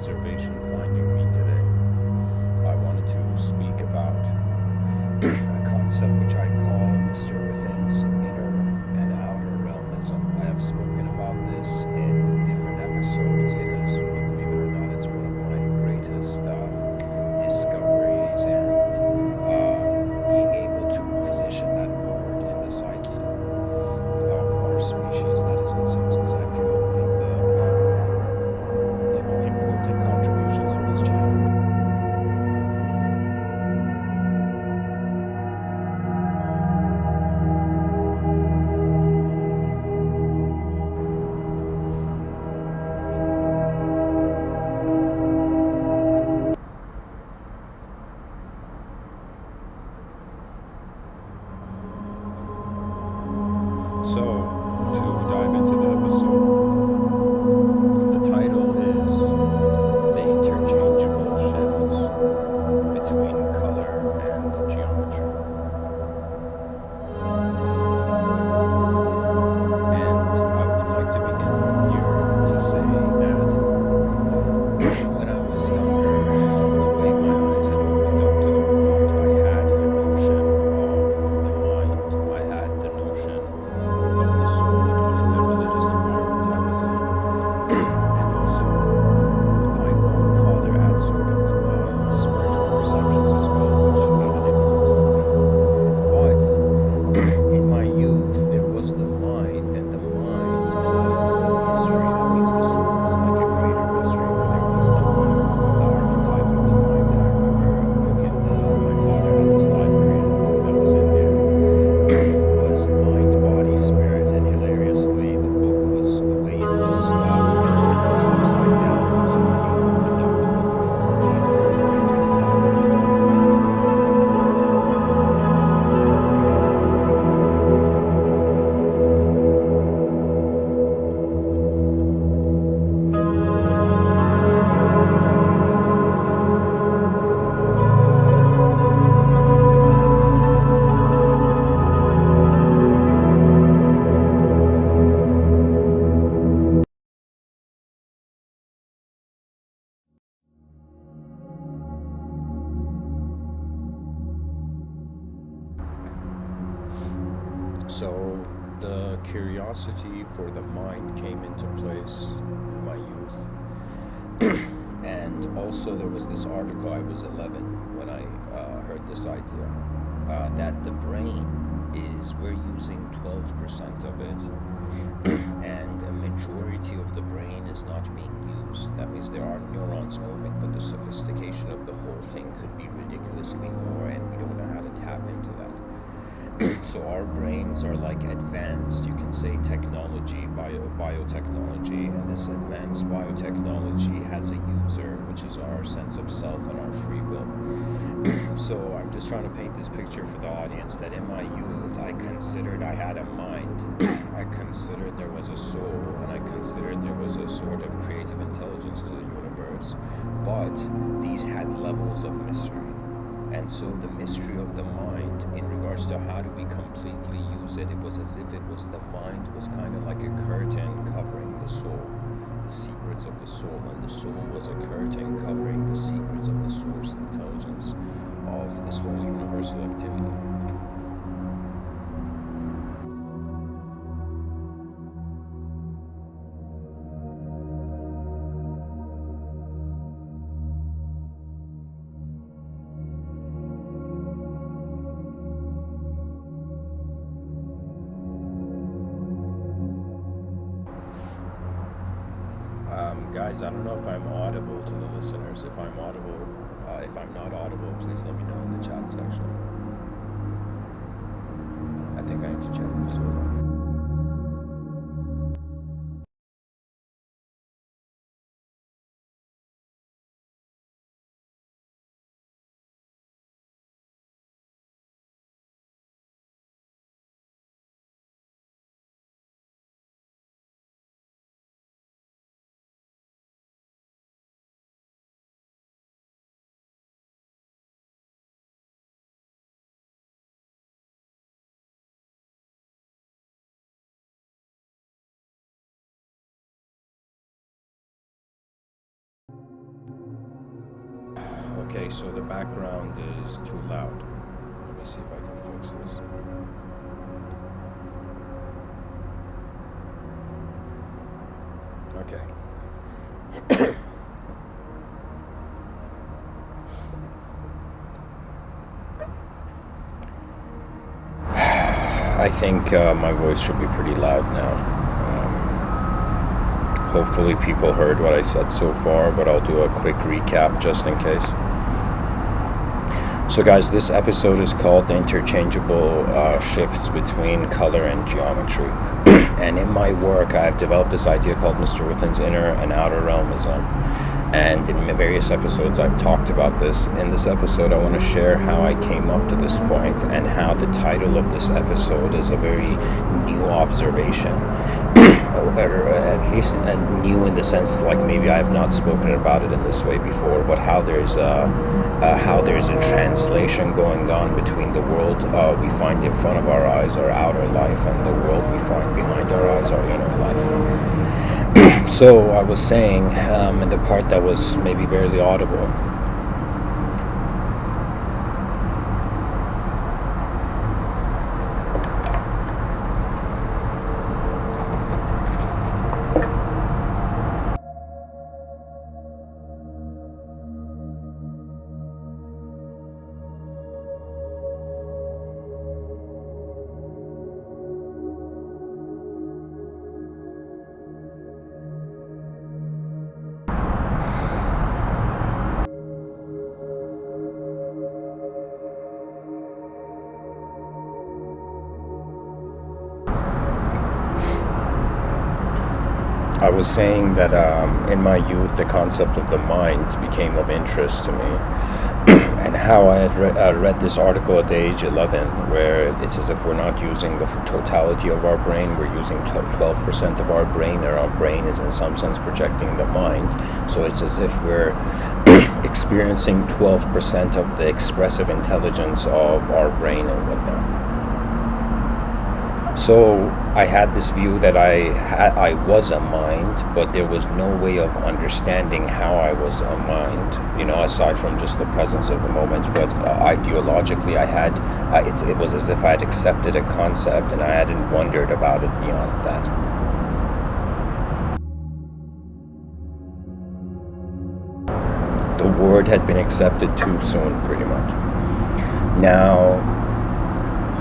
observation finding me today. I wanted to speak about a concept which I call Mr.Within's inner and outer realmism. I have spoken about this in different episodes. It is, believe it or not, it's one of my greatest discoveries, and being able to position that word in the psyche of our species. That is, in some sense, I feel one of the important contributions of this channel. So, to dive into the episode, the title is The Interchangeable Shifts Between Color and Geometry. And I would like to begin from here to say that when I was younger, the way my eyes had opened up to the world, I had a notion of the mind. I had the notion of the soul due to the religious environment I was in. And also, my own father had sort of spiritual perceptions as well, which had an influence on me. But in my youth, there was the mind, and the mind was a mystery. That means the soul was like a greater mystery, where there was the mind, the archetype of the mind. And I remember a book my father had this library, and a book that was in there was Mind, Body, Spirit, and hilariously, the book was, the way it was printed was upside down. So when you opened up the book normally, the print was down. So the curiosity for the mind came into place in my youth. And also there was this article, I was 11 when I heard this idea, that the brain we're using 12% of it, and a majority of the brain is not being used. That means there are neurons moving, but the sophistication of the whole thing could be ridiculously more, and we don't know how to tap into that. So our brains are like advanced, you can say, technology, biotechnology, and this advanced biotechnology has a user, which is our sense of self and our free will. So I'm just trying to paint this picture for the audience that in my youth I considered I had a mind, I considered there was a soul, and I considered there was a sort of creative intelligence to the universe, but these had levels of mystery. And so the mystery of the mind, in regards to how do we completely use it, it was as if it was the mind was kind of like a curtain covering the soul, the secrets of the soul, and the soul was a curtain covering the secrets of the source intelligence of this whole universal activity. Guys, I don't know if I'm audible to the listeners. If I'm audible, if I'm not audible, please let me know in the chat section. I think I need to check this. Okay, so the background is too loud. Let me see if I can fix this. Okay. I think my voice should be pretty loud now. Hopefully people heard what I said so far, but I'll do a quick recap just in case. So guys, this episode is called The Interchangeable Shifts Between Color and Geometry. And in my work, I've developed this idea called Mr.Within's Inner and Outer Realmism. And in various episodes, I've talked about this. In this episode, I want to share how I came up to this point and how the title of this episode is a very new observation. Or at least new in the sense like maybe I have not spoken about it in this way before, but how there's a translation going on between the world we find in front of our eyes, our outer life, and the world we find behind our eyes, our inner life. So I was saying in the part that was maybe barely audible, I was saying that in my youth, the concept of the mind became of interest to me, and how I had read this article at the age 11, where it's as if we're not using the totality of our brain, we're using 12% of our brain, and our brain is in some sense projecting the mind, so it's as if we're experiencing 12% of the expressive intelligence of our brain and whatnot. So I had this view that I was a mind, but there was no way of understanding how I was a mind, aside from just the presence of the moment. But ideologically, it was as if I had accepted a concept and I hadn't wondered about it beyond that. The word had been accepted too soon, pretty much. Now,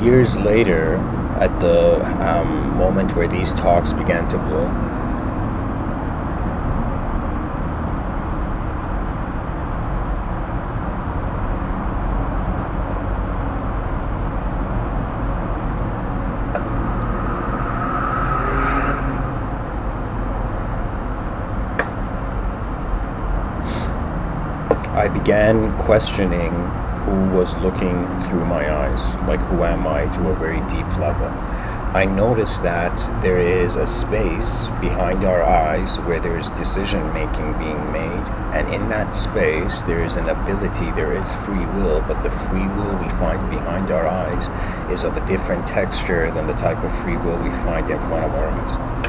years later, at the moment where these talks began to bloom, I began questioning who was looking through my eyes, like who am I, to a very deep level. I noticed that there is a space behind our eyes where there is decision making being made, and in that space there is an ability, there is free will, but the free will we find behind our eyes is of a different texture than the type of free will we find in front of our eyes.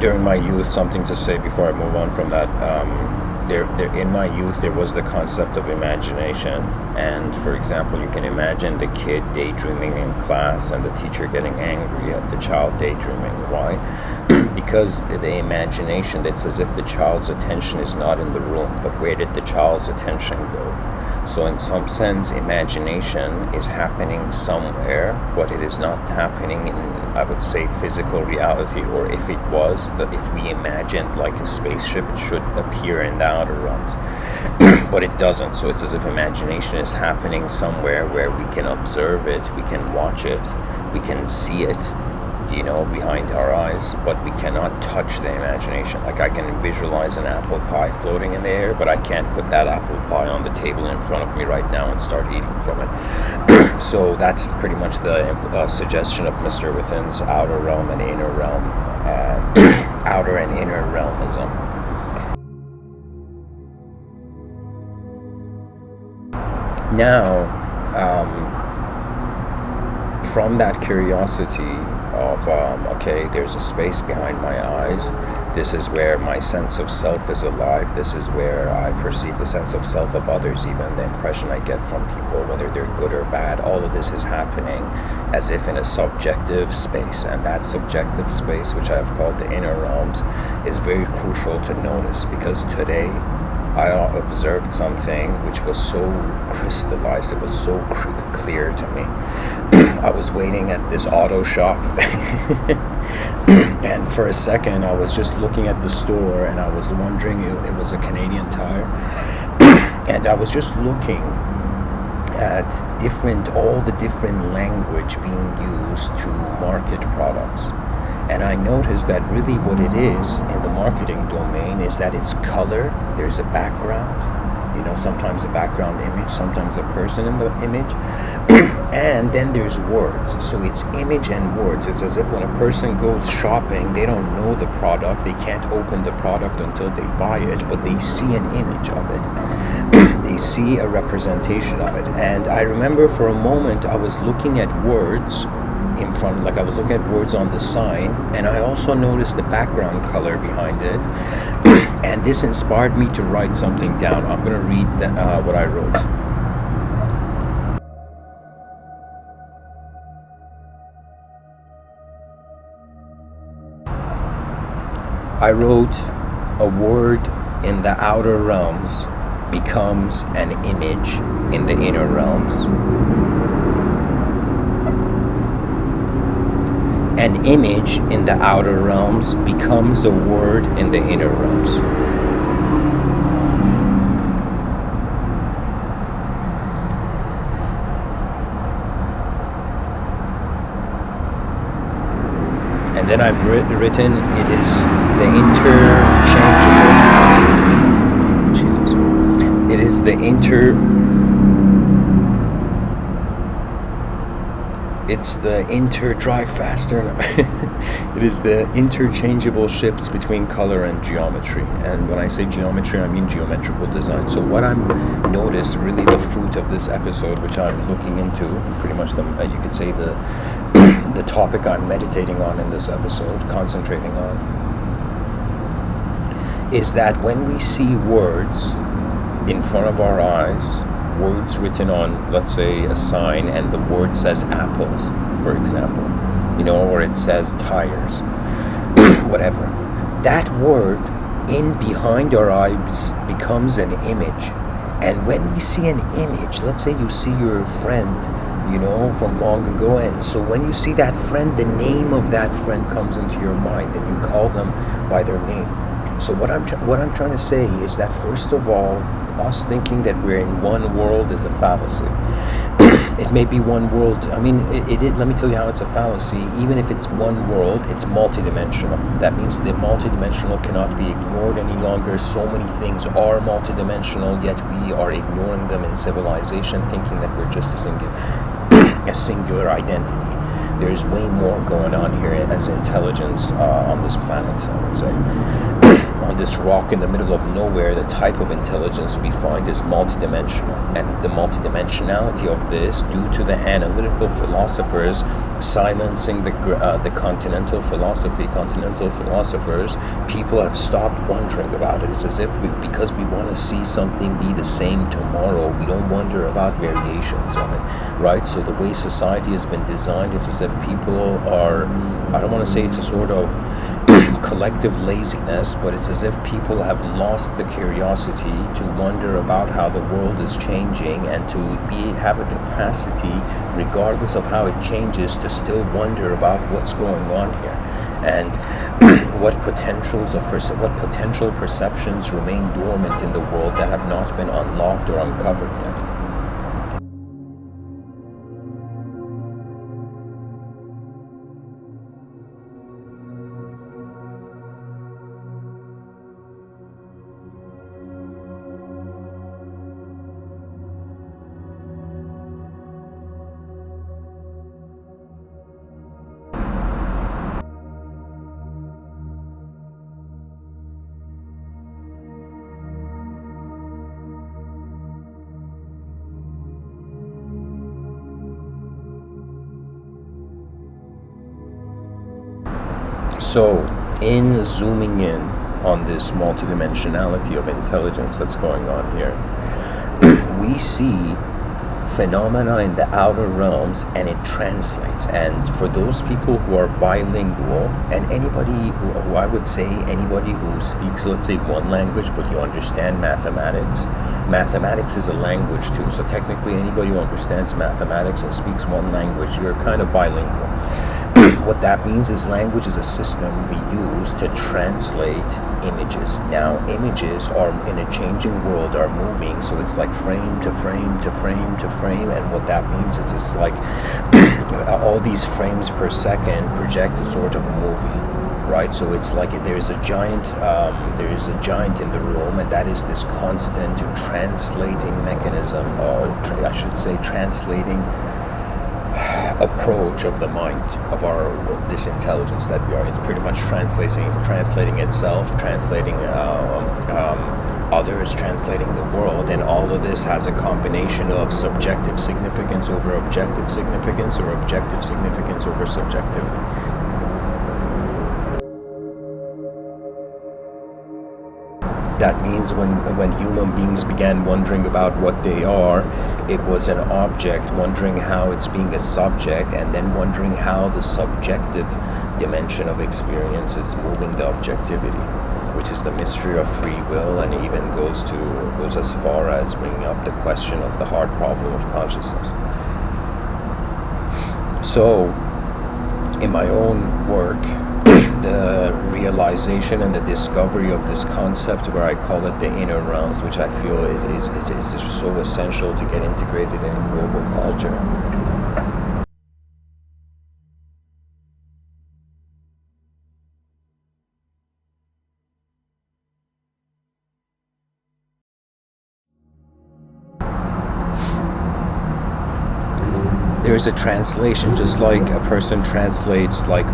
During my youth, something to say before I move on from that. In my youth, there was the concept of imagination, and for example, you can imagine the kid daydreaming in class and the teacher getting angry at the child daydreaming. Why? Because the imagination, it's as if the child's attention is not in the room, but where did the child's attention go? So in some sense, imagination is happening somewhere, but it is not happening in, I would say, physical reality. Or if it was, that if we imagined like a spaceship, it should appear in the outer realms. But it doesn't. So it's as if imagination is happening somewhere where we can observe it, we can watch it, we can see it, you know, behind our eyes, but we cannot touch the imagination. Like I can visualize an apple pie floating in the air, but I can't put that apple pie on the table in front of me right now and start eating from it. So that's pretty much the suggestion of Mr. Within's outer realm and inner realm, outer and inner realmism. Now, from that curiosity of, okay, there's a space behind my eyes, this is where my sense of self is alive, this is where I perceive the sense of self of others, even the impression I get from people, whether they're good or bad, all of this is happening as if in a subjective space. And that subjective space, which I've called the inner realms, is very crucial to notice, because today I observed something which was so crystallized, it was so clear to me. I was waiting at this auto shop and for a second I was just looking at the store, and I was wondering, it was a Canadian Tire, and I was just looking at all the different language being used to market products. And I noticed that really what it is in the marketing domain is that it's color, there's a background, you know, sometimes a background image, sometimes a person in the image, and then there's words. So it's image and words. It's as if when a person goes shopping, they don't know the product, they can't open the product until they buy it, but they see an image of it. They see a representation of it. And I remember for a moment I was looking at words in front, like I was looking at words on the sign, and I also noticed the background color behind it. And this inspired me to write something down. I'm going to read what I wrote. I wrote, a word in the outer realms becomes an image in the inner realms. An image in the outer realms becomes a word in the inner realms. And then I've written, it is the interchangeable. Jesus. It is the drive faster. It is the interchangeable shifts between color and geometry. And when I say geometry, I mean geometrical design. So what I'm noticed, really the fruit of this episode, which I'm looking into, pretty much you could say the topic I'm meditating on in this episode, concentrating on, is that when we see words in front of our eyes, words written on, let's say, a sign, and the word says apples, for example, you know, or it says tires, whatever, that word in behind our eyes becomes an image. And when we see an image, let's say you see your friend, you know, from long ago, and so when you see that friend, the name of that friend comes into your mind, and you call them by their name. So what I'm trying to say is that, first of all, us thinking that we're in one world is a fallacy. It may be one world. I mean, let me tell you how it's a fallacy. Even if it's one world, it's multidimensional. That means the multidimensional cannot be ignored any longer. So many things are multidimensional, yet we are ignoring them in civilization, thinking that we're just a singular identity. There's way more going on here as intelligence on this planet, I would say. On this rock in the middle of nowhere, the type of intelligence we find is multidimensional. And the multidimensionality of this, due to the analytical philosophers silencing the continental philosophers, people have stopped wondering about it. It's as if because we want to see something be the same tomorrow, we don't wonder about variations of it, right? So the way society has been designed, it's as if people are, I don't want to say it's a sort of collective laziness, but it's as if people have lost the curiosity to wonder about how the world is changing and to have a capacity, regardless of how it changes, to still wonder about what's going on here and what potential perceptions remain dormant in the world that have not been unlocked or uncovered yet. So, in zooming in on this multidimensionality of intelligence that's going on here, we see phenomena in the outer realms and it translates. And for those people who are bilingual, and anybody who I would say anybody who speaks, let's say, one language, but you understand mathematics is a language too. So technically anybody who understands mathematics and speaks one language, you're kind of bilingual. What that means is language is a system we use to translate images. Now, images are in a changing world, are moving, so it's like frame to frame to frame to frame, and what that means is it's like all these frames per second project a sort of movie, right? So it's like there is a giant in the room, and that is this constant translating mechanism, or I should say translating approach of the mind, of this intelligence that we are. It's pretty much translating itself, translating others, translating the world, and all of this has a combination of subjective significance over objective significance, or objective significance over subjectivity. That means when human beings began wondering about what they are, it was an object, wondering how it's being a subject, and then wondering how the subjective dimension of experience is moving the objectivity, which is the mystery of free will, and even goes as far as bringing up the question of the hard problem of consciousness. So, in my own work, the realization and the discovery of this concept, where I call it the inner realms, which I feel it is so essential to get integrated in global culture. There's a translation, just like a person translates, like,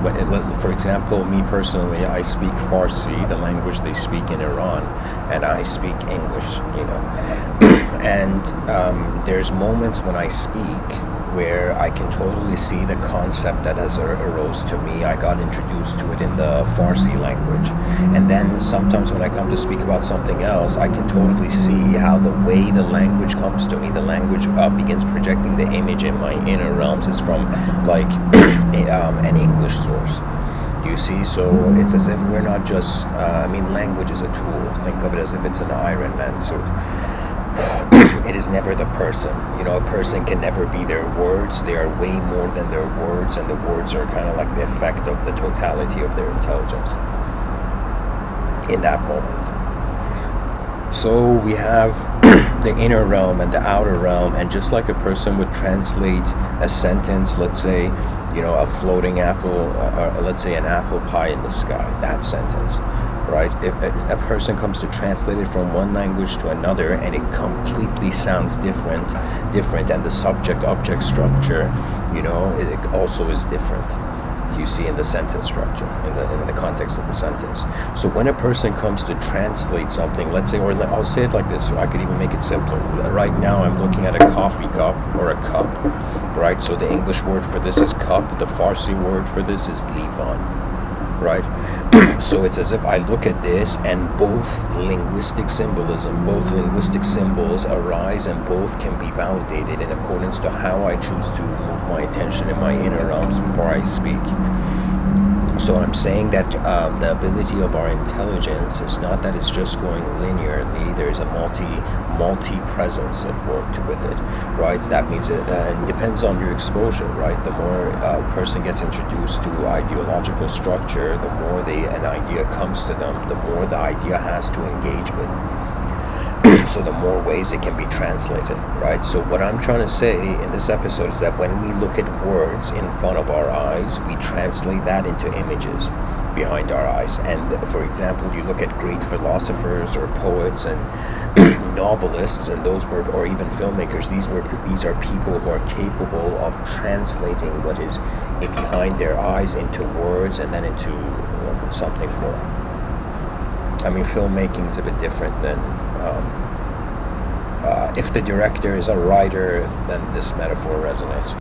for example, me personally, I speak Farsi, the language they speak in Iran, and I speak English, and there's moments when I speak where I can totally see the concept that has arose to me. I got introduced to it in the Farsi language, and then sometimes when I come to speak about something else, I can totally see how the way the language comes to me, the language begins projecting the image in my inner realms is from like an English source. Do you see? So it's as if we're not just, language is a tool. Think of it as if it's an Iron Man suit. It is never the person. A person can never be their words. They are way more than their words, and the words are kind of like the effect of the totality of their intelligence in that moment. So we have the inner realm and the outer realm, and just like a person would translate a sentence, let's say, a floating apple, or let's say an apple pie in the sky, that sentence. Right? If a person comes to translate it from one language to another, and it completely sounds different, and the subject-object structure, it also is different. You see in the sentence structure, in the context of the sentence. So when a person comes to translate something, let's say, or I'll say it like this, so I could even make it simpler. Right now I'm looking at a coffee cup or a cup, right? So the English word for this is cup, the Farsi word for this is livan, right? So it's as if I look at this, and both linguistic symbols arise, and both can be validated in accordance to how I choose to move my attention in my inner realms before I speak. So I'm saying that the ability of our intelligence is not that it's just going linearly. There's a multi-presence at work with it, right? That means it depends on your exposure, right? The more a person gets introduced to ideological structure, the more an idea comes to them, the more the idea has to engage with. So the more ways it can be translated, right? So what I'm trying to say in this episode is that when we look at words in front of our eyes, we translate that into images behind our eyes. And for example, you look at great philosophers or poets and novelists, and those were, or even filmmakers, these are people who are capable of translating what is behind their eyes into words and then into something more. I mean, filmmaking is a bit different than if the director is a writer, then this metaphor resonates.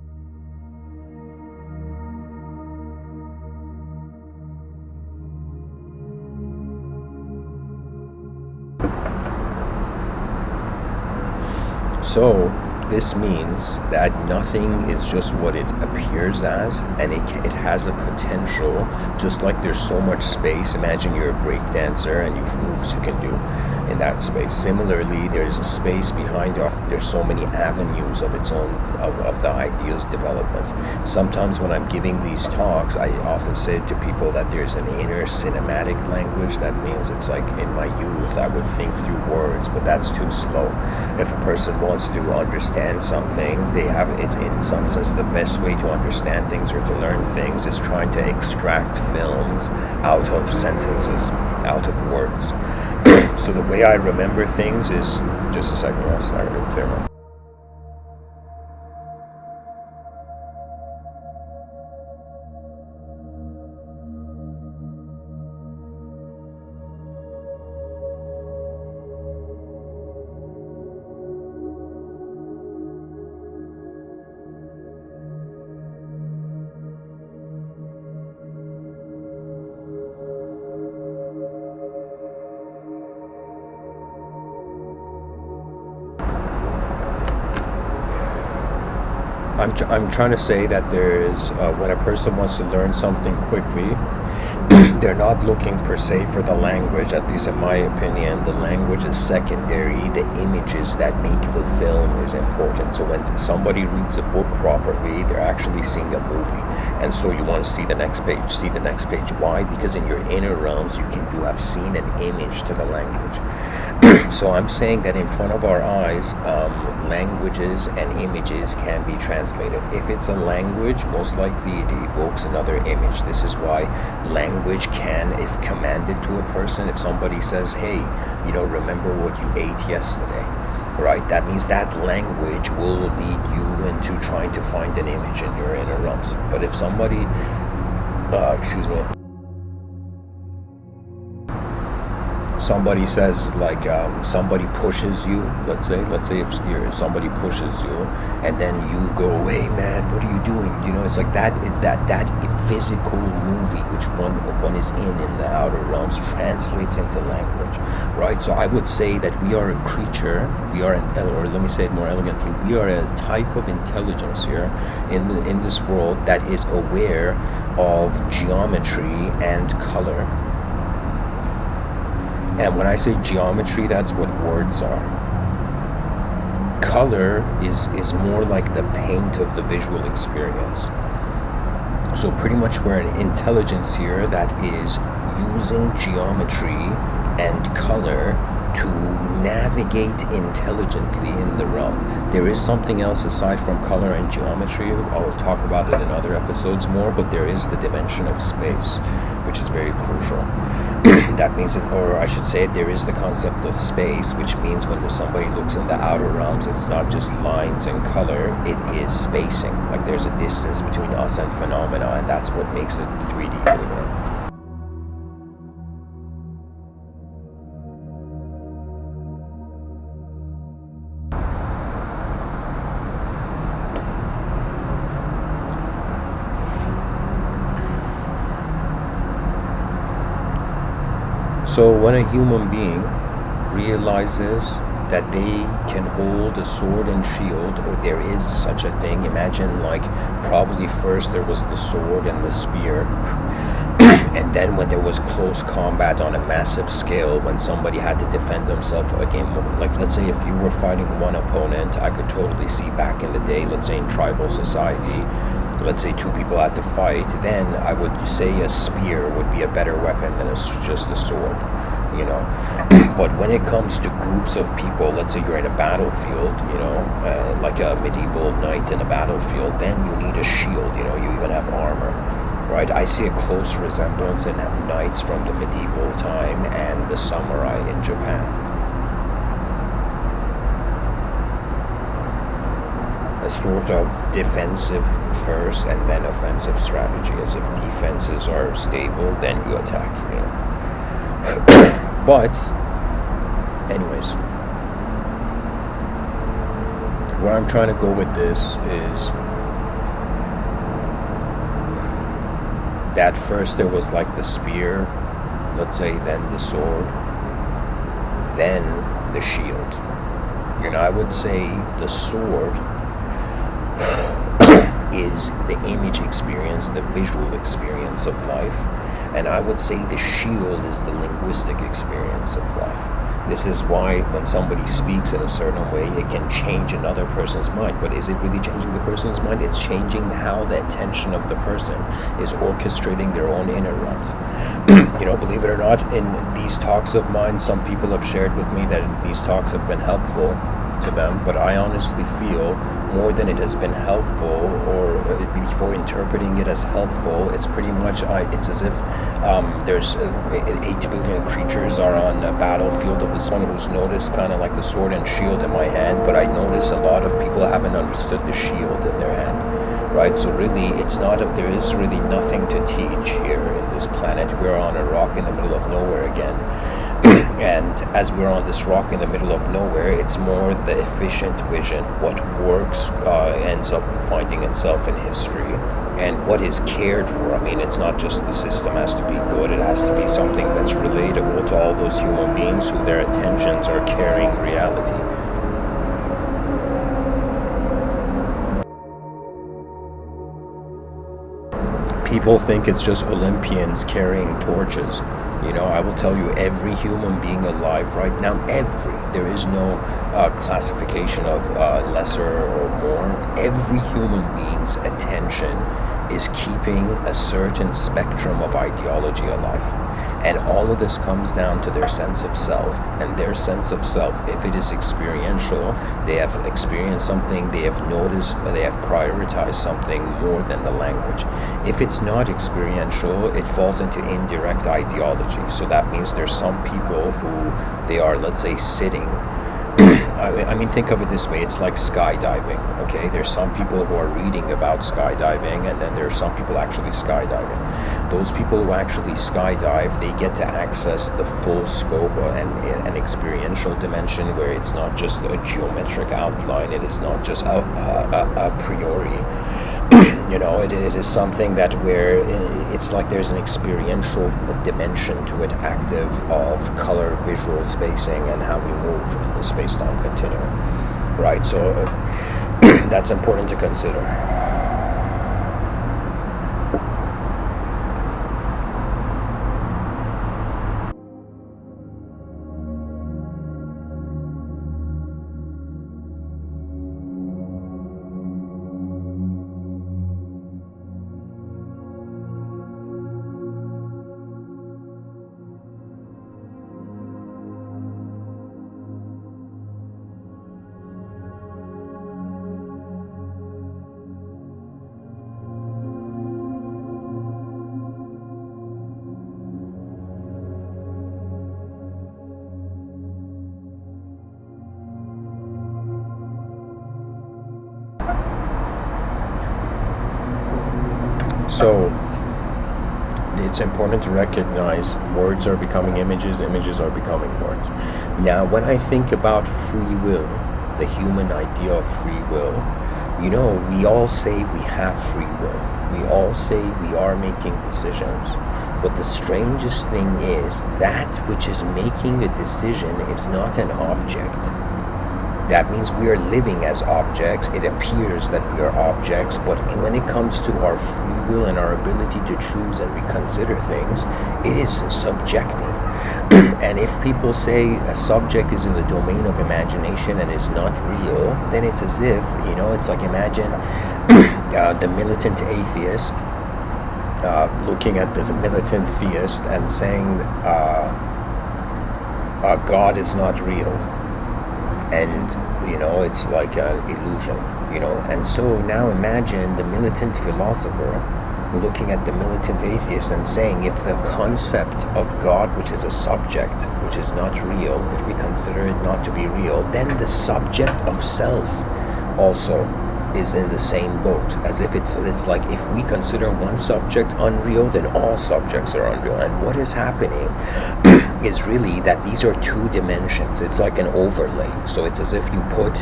So this means that nothing is just what it appears as, and it has a potential, just like there's so much space. Imagine you're a break dancer and you've moves you can do in that space. Similarly, there's a space behind it. There's so many avenues of its own, of the idea's development. Sometimes when I'm giving these talks, I often say to people that there's an inner cinematic language. That means it's like in my youth, I would think through words, but that's too slow. If a person wants to understand something, they have it, in some sense, the best way to understand things or to learn things is trying to extract films out of sentences, out of words. So the way I remember things is, just a second, guys, I gotta clear my. I'm trying to say that there's, when a person wants to learn something quickly, they're not looking per se for the language. At least in my opinion, the language is secondary. The images that make the film is important. So when somebody reads a book properly, they're actually seeing a movie. And so you want to see the next page, see the next page. Why? Because in your inner realms, you have seen an image to the language. So I'm saying that in front of our eyes, languages and images can be translated. If it's a language, most likely it evokes another image. This is why language can, if commanded to a person, if somebody says, hey, remember what you ate yesterday, right? That means that language will lead you into trying to find an image in your inner realms. But if somebody, somebody says, like, somebody pushes you, let's say if somebody pushes you, and then you go, hey man, what are you doing? It's like that physical movie which one is in the outer realms translates into language, right? So I would say that we are a creature, or let me say it more elegantly, we are a type of intelligence here in this world that is aware of geometry and color. And when I say geometry, that's what words are. Color is more like the paint of the visual experience. So pretty much we're an intelligence here that is using geometry and color to navigate intelligently in the realm. There is something else aside from color and geometry. I'll talk about it in other episodes more, but there is the dimension of space, which is very crucial. That means, or I should say, there is the concept of space, which means when somebody looks in the outer realms, it's not just lines and color, it is spacing. Like there's a distance between us and phenomena, and that's what makes it 3D, believe it or not. So when a human being realizes that they can hold a sword and shield, or there is such a thing, imagine, like, probably first there was the sword and the spear, And then when there was close combat on a massive scale, when somebody had to defend themselves again, like let's say if you were fighting one opponent, I could totally see back in the day, let's say in tribal society, let's say two people had to fight, then I would say a spear would be a better weapon than just a sword, you know. But when it comes to groups of people, let's say you're in a battlefield, you know, like a medieval knight in a battlefield, then you need a shield, you know, you even have armor. Right, I see a close resemblance in knights from the medieval time and the samurai in Japan. A sort of defensive first and then offensive strategy, as if defenses are stable, then you attack, you know. But, anyways, where I'm trying to go with this is that first there was like the spear, let's say, then the sword, then the shield. You know, I would say the sword is the image experience, the visual experience of life, and I would say the shield is the linguistic experience of life. This is why when somebody speaks in a certain way, it can change another person's mind. But is it really changing the person's mind? It's changing how the attention of the person is orchestrating their own inner realms. You know, believe it or not, in these talks of mine, some people have shared with me that these talks have been helpful to them, but I honestly feel more than it has been helpful, or before interpreting it as helpful, it's pretty much, it's as if there's 8 billion creatures are on a battlefield of the sun who's noticed kind of like the sword and shield in my hand, but I notice a lot of people haven't understood the shield in their hand, right? So really, it's not, there is really nothing to teach here in this planet. We're on a rock in the middle of nowhere again. And as we're on this rock in the middle of nowhere, it's more the efficient vision. What works ends up finding itself in history, and what is cared for. I mean, it's not just the system has to be good, it has to be something that's relatable to all those human beings who their attentions are carrying reality. People think it's just Olympians carrying torches. You know, I will tell you, every human being alive right now, there is no classification of lesser or more. Every human being's attention is keeping a certain spectrum of ideology alive. And all of this comes down to their sense of self. And their sense of self, if it is experiential, they have experienced something, they have noticed, they have prioritized something more than the language. If it's not experiential, it falls into indirect ideology. So that means there's some people who they are, let's say, sitting. I mean, think of it this way. It's like skydiving, okay? There's some people who are reading about skydiving, and then there's some people actually skydiving. Those people who actually skydive, they get to access the full scope and an experiential dimension where it's not just a geometric outline, it is not just a priori. You know, it is something that where it's like there's an experiential dimension to it, active, of color, visual spacing, and how we move in the space-time continuum, right? So that's important to consider. So it's important to recognize words are becoming images, images are becoming words. Now, when I think about free will, the human idea of free will, you know, we all say we have free will. We all say we are making decisions. But the strangest thing is that which is making a decision is not an object. That means we are living as objects. It appears that we are objects, but when it comes to our free will and our ability to choose and reconsider things, it is subjective. And if people say a subject is in the domain of imagination and is not real, then it's as if, it's like, imagine the militant atheist looking at the militant theist and saying God is not real. And it's like an illusion, and so now imagine the militant philosopher looking at the militant atheist and saying, if the concept of God, which is a subject, which is not real, if we consider it not to be real, then the subject of self also is in the same boat, as if it's like, if we consider one subject unreal, then all subjects are unreal. And what is happening is really that these are two dimensions. It's like an overlay. So it's as if you put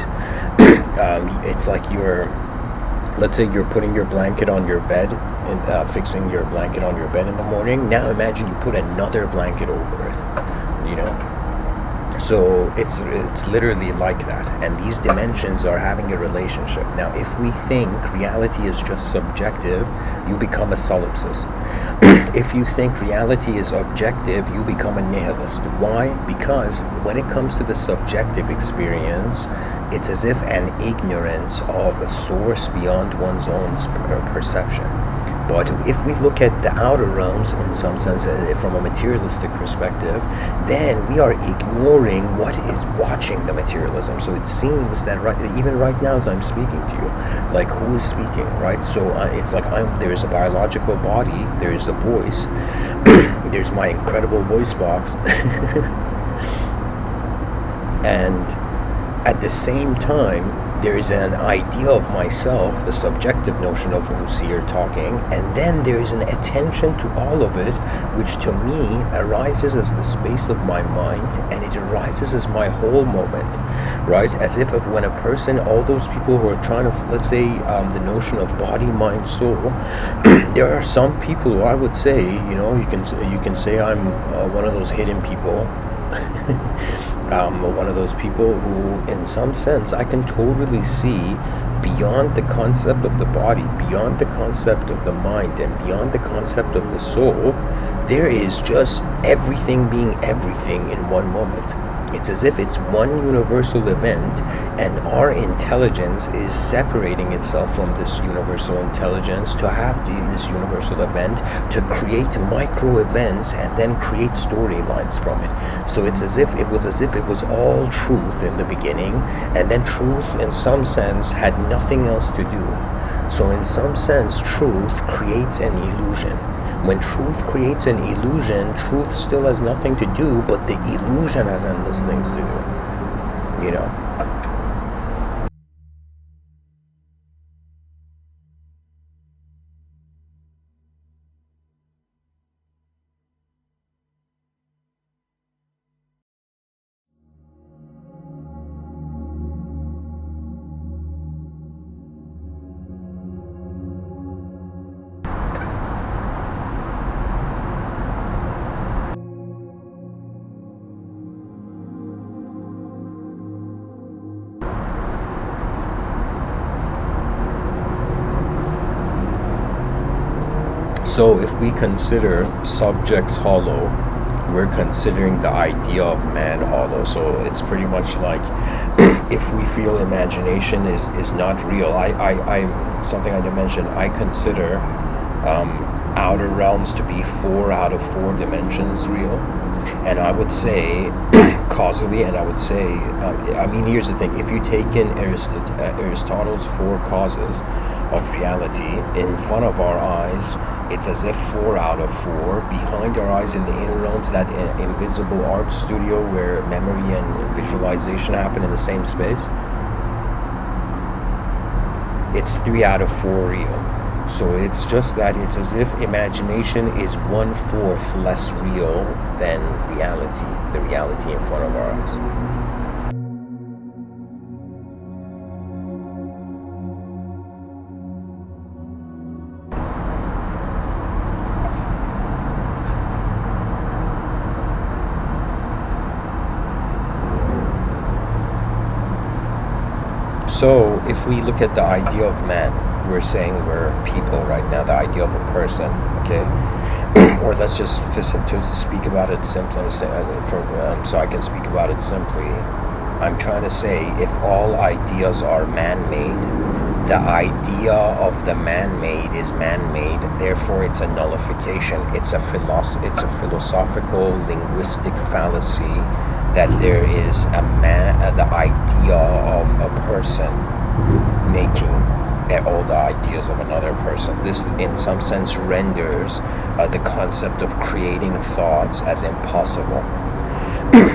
it's like let's say you're putting your blanket on your bed and fixing your blanket on your bed in the morning. Now imagine you put another blanket over it, So it's literally like that, and these dimensions are having a relationship. Now, if we think reality is just subjective, you become a solipsist. If you think reality is objective, you become a nihilist. Why? Because when it comes to the subjective experience, it's as if an ignorance of a source beyond one's own perception. But if we look at the outer realms in some sense from a materialistic perspective, then we are ignoring what is watching the materialism. So it seems that even right now as I'm speaking to you, like, who is speaking, right? So it's like there is a biological body, there is a voice, there's my incredible voice box, and at the same time, there is an idea of myself, the subjective notion of who's here talking, and then there is an attention to all of it, which to me arises as the space of my mind, and it arises as my whole moment, right? As if when a person, all those people who are trying to, let's say, the notion of body, mind, soul, there are some people who I would say, you can say I'm one of those hidden people. One of those people who, in some sense, I can totally see beyond the concept of the body, beyond the concept of the mind, and beyond the concept of the soul. There is just everything being everything in one moment. It's as if it's one universal event, and our intelligence is separating itself from this universal intelligence to have this universal event, to create micro events and then create storylines from it. So it's as if it was all truth in the beginning, and then truth in some sense had nothing else to do. So in some sense, truth creates an illusion. When truth creates an illusion, truth still has nothing to do, but the illusion has endless things to do. So if we consider subjects hollow, we're considering the idea of man hollow. So it's pretty much like if we feel imagination is not real. I something I didn't mention, I consider outer realms to be 4 out of 4 dimensions real. And I would say causally, and I would say, here's the thing. If you take in Aristotle's 4 causes of reality in front of our eyes, it's as if 4 out of 4. Behind our eyes in the inner realms, that invisible art studio where memory and visualization happen in the same space, it's 3 out of 4 real. So it's just that it's as if imagination is 1/4 less real than reality, the reality in front of our eyes. So if we look at the idea of man, we're saying we're people right now, the idea of a person, okay? Or let's just to speak about it simply, so I can speak about it simply. I'm trying to say, if all ideas are man-made, the idea of the man-made is man-made, therefore it's a nullification. It's a philosophical, linguistic fallacy that there is the idea of a person making all the ideas of another person. This, in some sense, renders the concept of creating thoughts as impossible.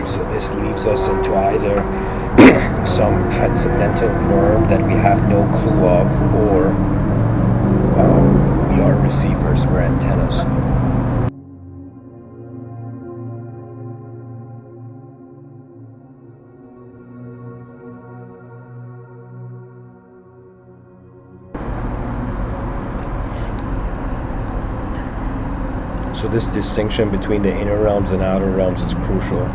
So this leaves us into either some transcendental verb that we have no clue of, or we are receivers, we're antennas. So this distinction between the inner realms and outer realms is crucial.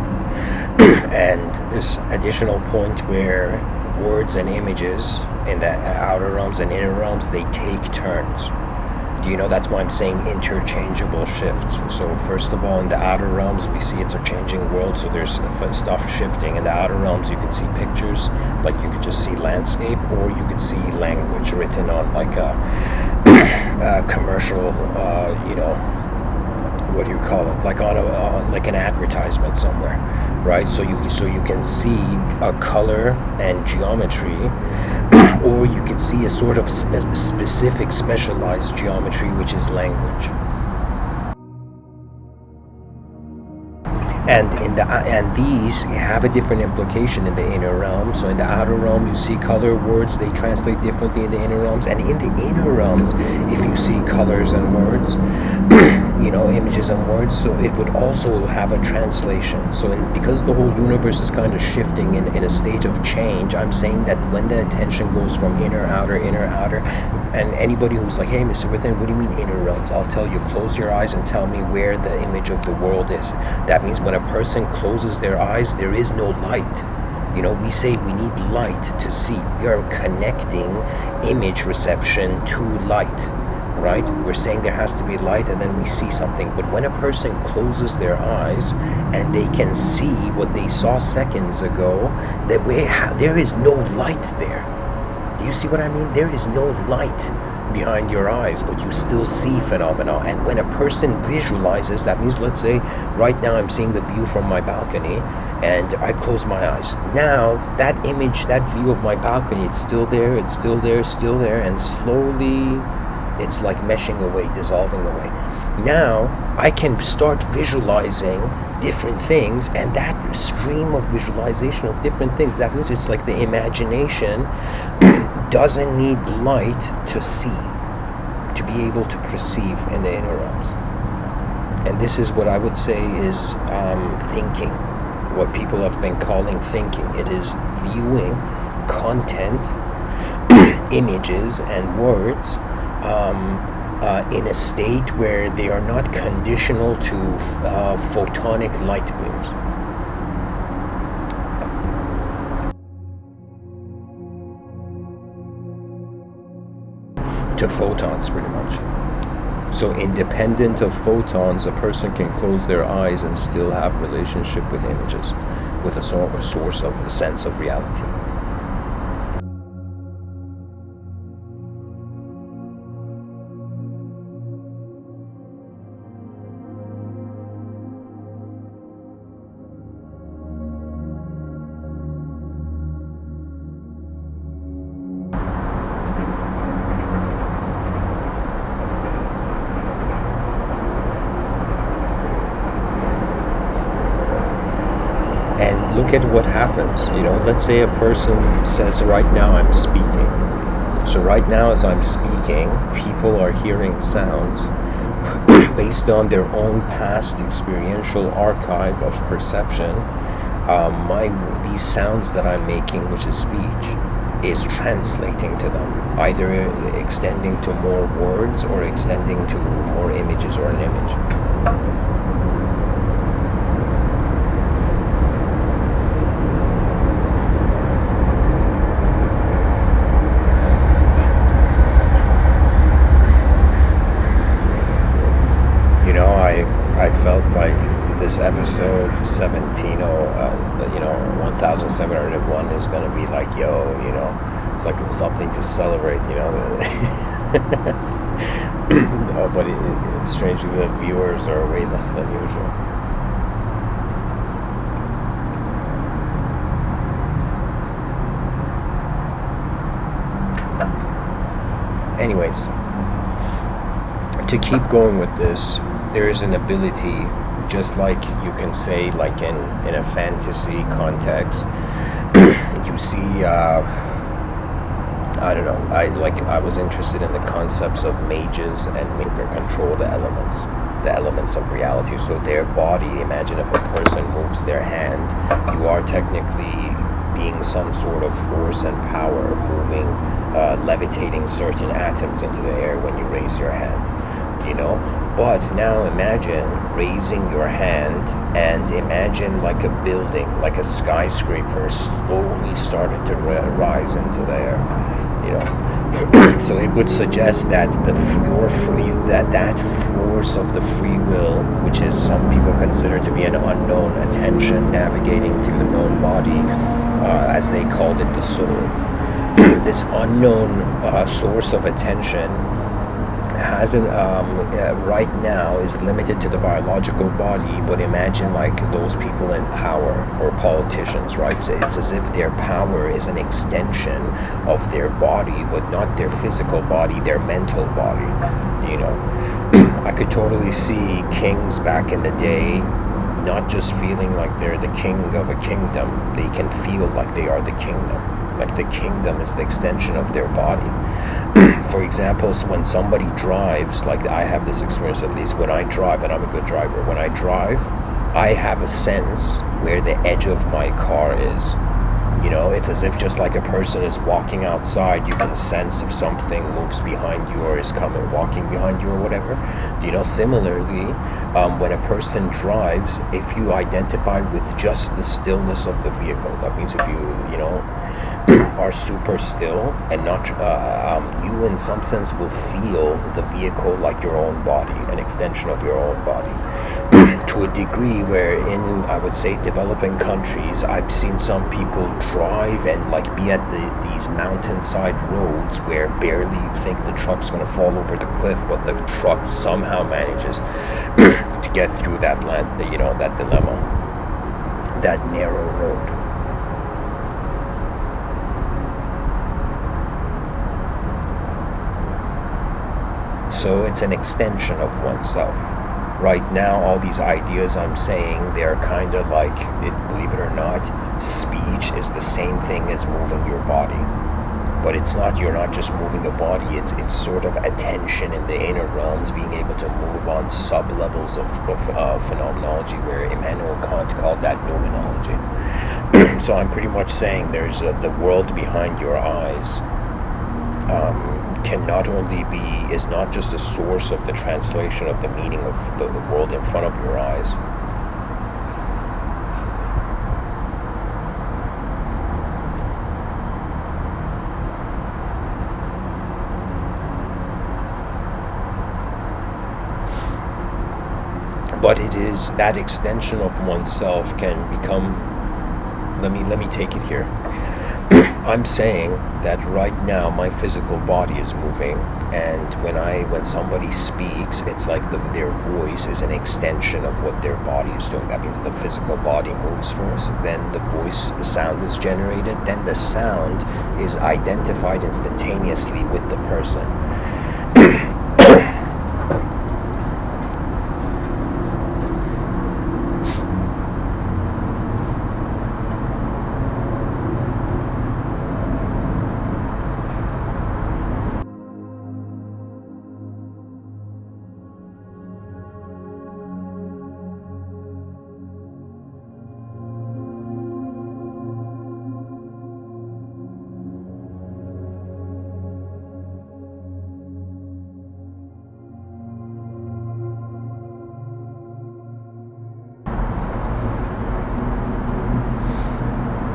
And this additional point where words and images in the outer realms and inner realms, they take turns. Do you know that's why I'm saying interchangeable shifts? So first of all, in the outer realms, we see it's a changing world, so there's stuff shifting. In the outer realms, you could see pictures, like you could just see landscape, or you could see language written on like a commercial, what do you call it? Like on like an advertisement somewhere, right? So you can see a color and geometry, or you can see a sort of specific specialized geometry, which is language. And these have a different implication in the inner realm. So in the outer realm, you see color, words, they translate differently in the inner realms. And in the inner realms, if you see colors and words, images and words, so it would also have a translation. So because the whole universe is kind of shifting in a state of change, I'm saying that when the attention goes from inner, outer, and anybody who's like, hey, Mr. Within, what do you mean inner realms? I'll tell you, close your eyes and tell me where the image of the world is. That means when a person closes their eyes, there is no light. We say we need light to see. We are connecting image reception to light, right? We're saying there has to be light, and then we see something. But when a person closes their eyes and they can see what they saw seconds ago, there is no light there. You see what I mean? There is no light behind your eyes, but you still see phenomena. And when a person visualizes, that means, let's say right now I'm seeing the view from my balcony and I close my eyes. Now that image, that view of my balcony, it's still there, and slowly it's like meshing away, dissolving away. Now I can start visualizing different things, and that stream of visualization of different things, that means it's like the imagination doesn't need light to see, to be able to perceive in the inner realms. And this is what I would say is thinking, what people have been calling thinking. It is viewing content, images and words in a state where they are not conditional to photonic light waves. To photons, pretty much. So independent of photons, a person can close their eyes and still have relationship with images, with a source of a sense of reality. Look at what happens. Let's say a person says, right now I'm speaking. So right now as I'm speaking, people are hearing sounds based on their own past experiential archive of perception. These sounds that I'm making, which is speech, is translating to them, either extending to more words or extending to more images or an image. this episode 1701 is gonna be like, yo, it's like something to celebrate, but strangely the viewers are way less than usual. Anyways, to keep going with this, there is an ability, just like you can say, like in a fantasy context, you see, I don't know, I was interested in the concepts of mages and make her control the elements of reality. So their body, imagine if a person moves their hand, you are technically being some sort of force and power moving, levitating certain atoms into the air when you raise your hand, But now imagine raising your hand and imagine like a building, like a skyscraper slowly started to rise into the air, So it would suggest that that force of the free will, which is some people consider to be an unknown attention navigating through the known body, as they called it, the soul. This unknown source of attention hasn't right now is limited to the biological body, but imagine like those people in power or politicians, right? So it's as if their power is an extension of their body, but not their physical body, their mental body, I could totally see kings back in the day not just feeling like they're the king of a kingdom, they can feel like they are the kingdom. Like the kingdom is the extension of their body. For example, so when somebody drives, like I have this experience at least when I drive, and I'm a good driver, when I drive, I have a sense where the edge of my car is. It's as if just like a person is walking outside, you can sense if something moves behind you or is walking behind you or whatever. Similarly, when a person drives, if you identify with just the stillness of the vehicle, that means if you are super still and not you in some sense will feel the vehicle like your own body, an extension of your own body, to a degree where in, I would say, developing countries, I've seen some people drive and like be at these mountainside roads where barely you think the truck's going to fall over the cliff, but the truck somehow manages to get through that that dilemma, that narrow road. So it's an extension of oneself. Right now, all these ideas I'm saying, they're kind of like, believe it or not, speech is the same thing as moving your body. But it's not, you're not just moving a body, it's sort of attention in the inner realms, being able to move on sub-levels of phenomenology, where Immanuel Kant called that noumenology. So I'm pretty much saying there's the world behind your eyes, can not only is not just a source of the translation of the meaning of the world in front of your eyes. But it is that extension of oneself can become, let me take it here. I'm saying that right now my physical body is moving, and when somebody speaks, it's like their voice is an extension of what their body is doing. That means the physical body moves first, then the sound is generated, then the sound is identified instantaneously with the person.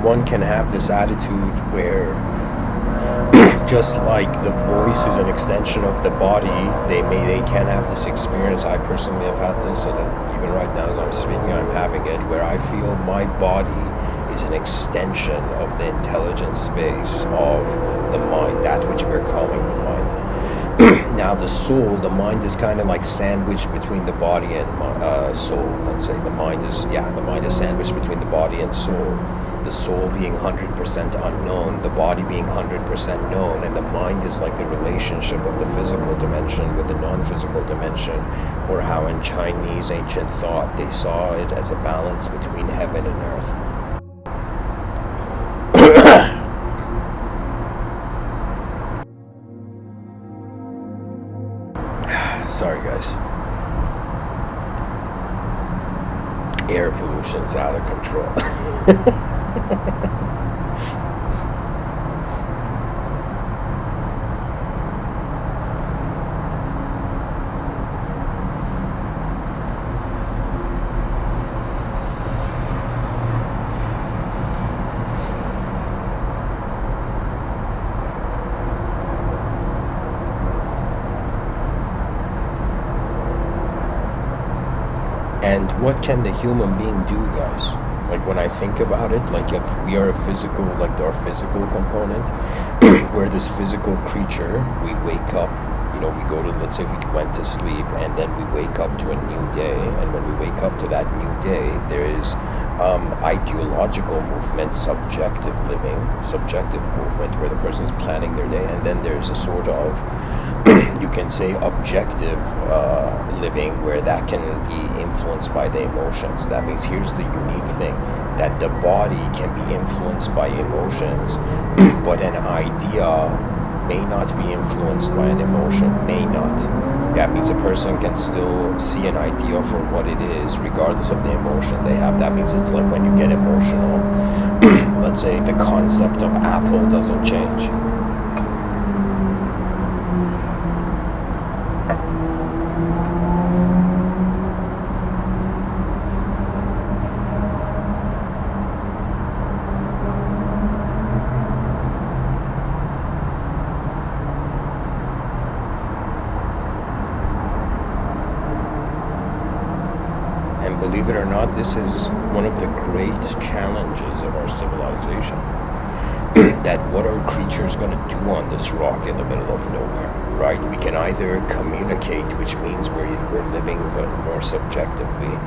One can have this attitude where just like the voice is an extension of the body, they can have this experience. I personally have had this, and even right now as I'm speaking, I'm having it, where I feel my body is an extension of the intelligence space of the mind, that which we're calling the mind. Now the soul, the mind is kind of like sandwiched between the body and soul. Let's say the mind is sandwiched between the body and soul. The soul being 100% unknown, the body being 100% known, and the mind is like the relationship of the physical dimension with the non-physical dimension, or how in Chinese ancient thought they saw it as a balance between heaven and earth. Sorry guys. Air pollution's out of control. And what can the human being do, guys? Like when I think about it, like if we are a physical, like our physical component, we're this physical creature, we wake up, we go to, let's say we went to sleep, and then we wake up to a new day, and when we wake up to that new day, there is ideological movement, subjective movement, where the person is planning their day, and then there's a sort of, you can say, objective living, where that can be influenced by the emotions. That means here's the unique thing, that the body can be influenced by emotions, but an idea may not be influenced by an emotion, may not. That means a person can still see an idea for what it is, regardless of the emotion they have. That means it's like when you get emotional, let's say the concept of apple doesn't change. Believe it or not, this is one of the great challenges of our civilization. That what are creatures going to do on this rock in the middle of nowhere, right? We can either communicate, which means we're living more subjectively,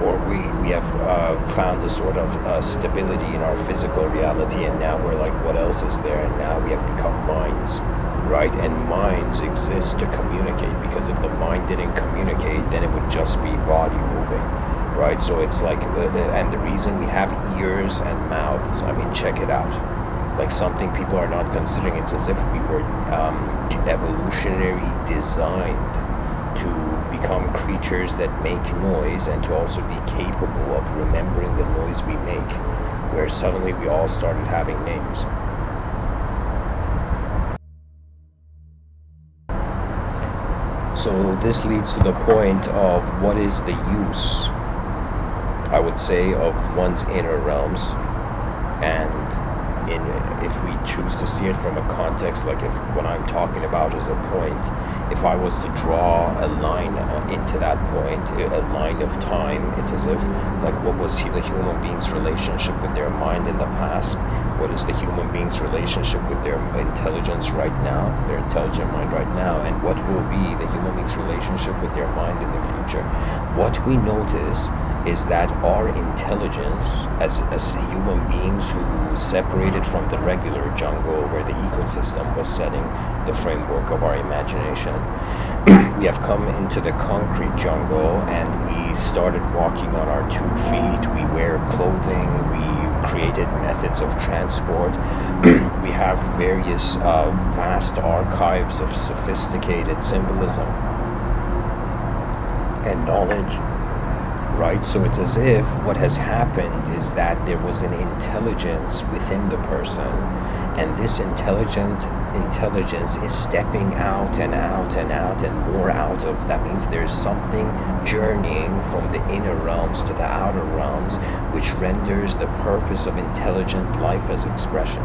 or we have found a sort of stability in our physical reality, and now we're like, what else is there? And now we have become minds. Right? And minds exist to communicate, because if the mind didn't communicate, then it would just be body moving, right? So it's like, and the reason we have ears and mouths, I mean, check it out. Like something people are not considering, it's as if we were evolutionary designed to become creatures that make noise, and to also be capable of remembering the noise we make, where suddenly we all started having names. So this leads to the point of what is the use, I would say, of one's inner realms. And if we choose to see it from a context, like if what I'm talking about is a point, if I was to draw a line into that point, a line of time, it's as if, like, what was the human being's relationship with their mind in the past? What is the human being's relationship with their intelligence right now, their intelligent mind right now, and what will be the human being's relationship with their mind in the future? What we notice is that our intelligence as human beings who separated from the regular jungle where the ecosystem was setting the framework of our imagination, we have come into the concrete jungle, and we started walking on our 2 feet, we wear clothing, we created methods of transport, we have various vast archives of sophisticated symbolism and knowledge, right? So it's as if what has happened is that there was an intelligence within the person, and this intelligence is stepping out and out and out and more out of. That means there's something journeying from the inner realms to the outer realms, which renders the purpose of intelligent life as expression.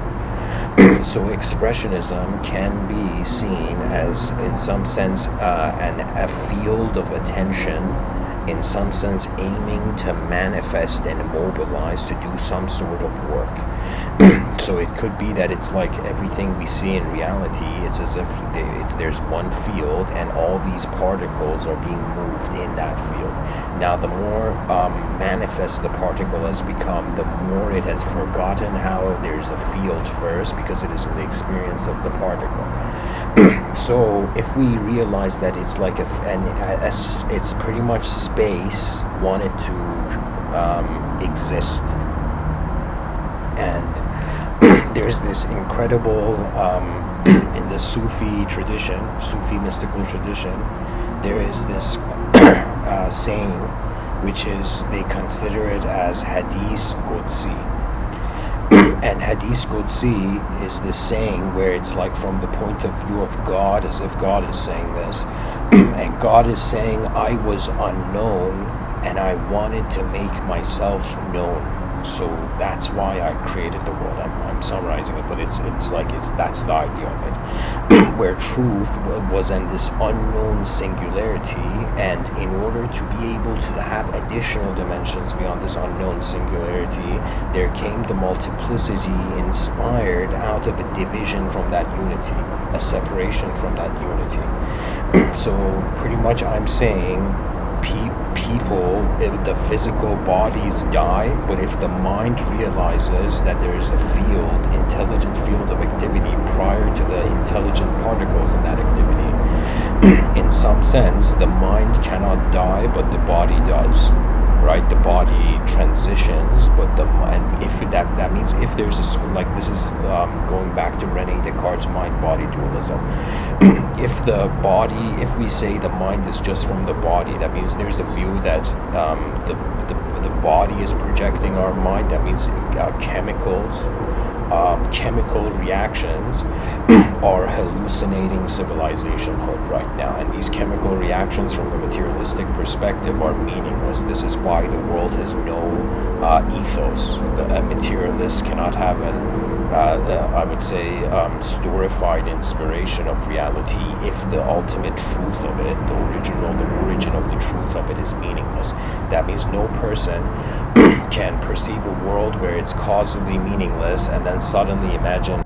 So expressionism can be seen as, in some sense, a field of attention, in some sense aiming to manifest and mobilize to do some sort of work. So it could be that it's like everything we see in reality, it's as if there's one field and all these particles are being moved in that field. Now the more manifest the particle has become, the more it has forgotten how there's a field first, because it is in the experience of the particle. So if we realize that it's like it's pretty much space wanted to exist, and there's this incredible in the Sufi tradition, Sufi mystical tradition, there is this saying, which is, they consider it as Hadith Qudsi. And Hadith Qudsi is this saying where it's like from the point of view of God, as if God is saying this, and God is saying, I was unknown and I wanted to make myself known. So that's why I created the world. I'm summarizing it, but that's the idea of it, where truth was in this unknown singularity, and in order to be able to have additional dimensions beyond this unknown singularity, there came the multiplicity inspired out of a division from that unity, a separation from that unity. So pretty much I'm saying, people, if the physical bodies die, but if the mind realizes that there is a field, intelligent field of activity prior to the intelligent particles in that activity, in some sense the mind cannot die, but the body does, right? The body transitions, but and if that means if there's like, this is going back to Rene Descartes' mind-body dualism. If we say the mind is just from the body, that means there's a view that the body is projecting our mind. That means chemical reactions are hallucinating civilization right now, and these chemical reactions from the materialistic perspective are meaningless. This is why the world has no ethos. A materialist cannot have I would say storified inspiration of reality if the ultimate truth of it, the origin of the truth of it is meaningless. That means no person can perceive a world where it's causally meaningless and then suddenly imagine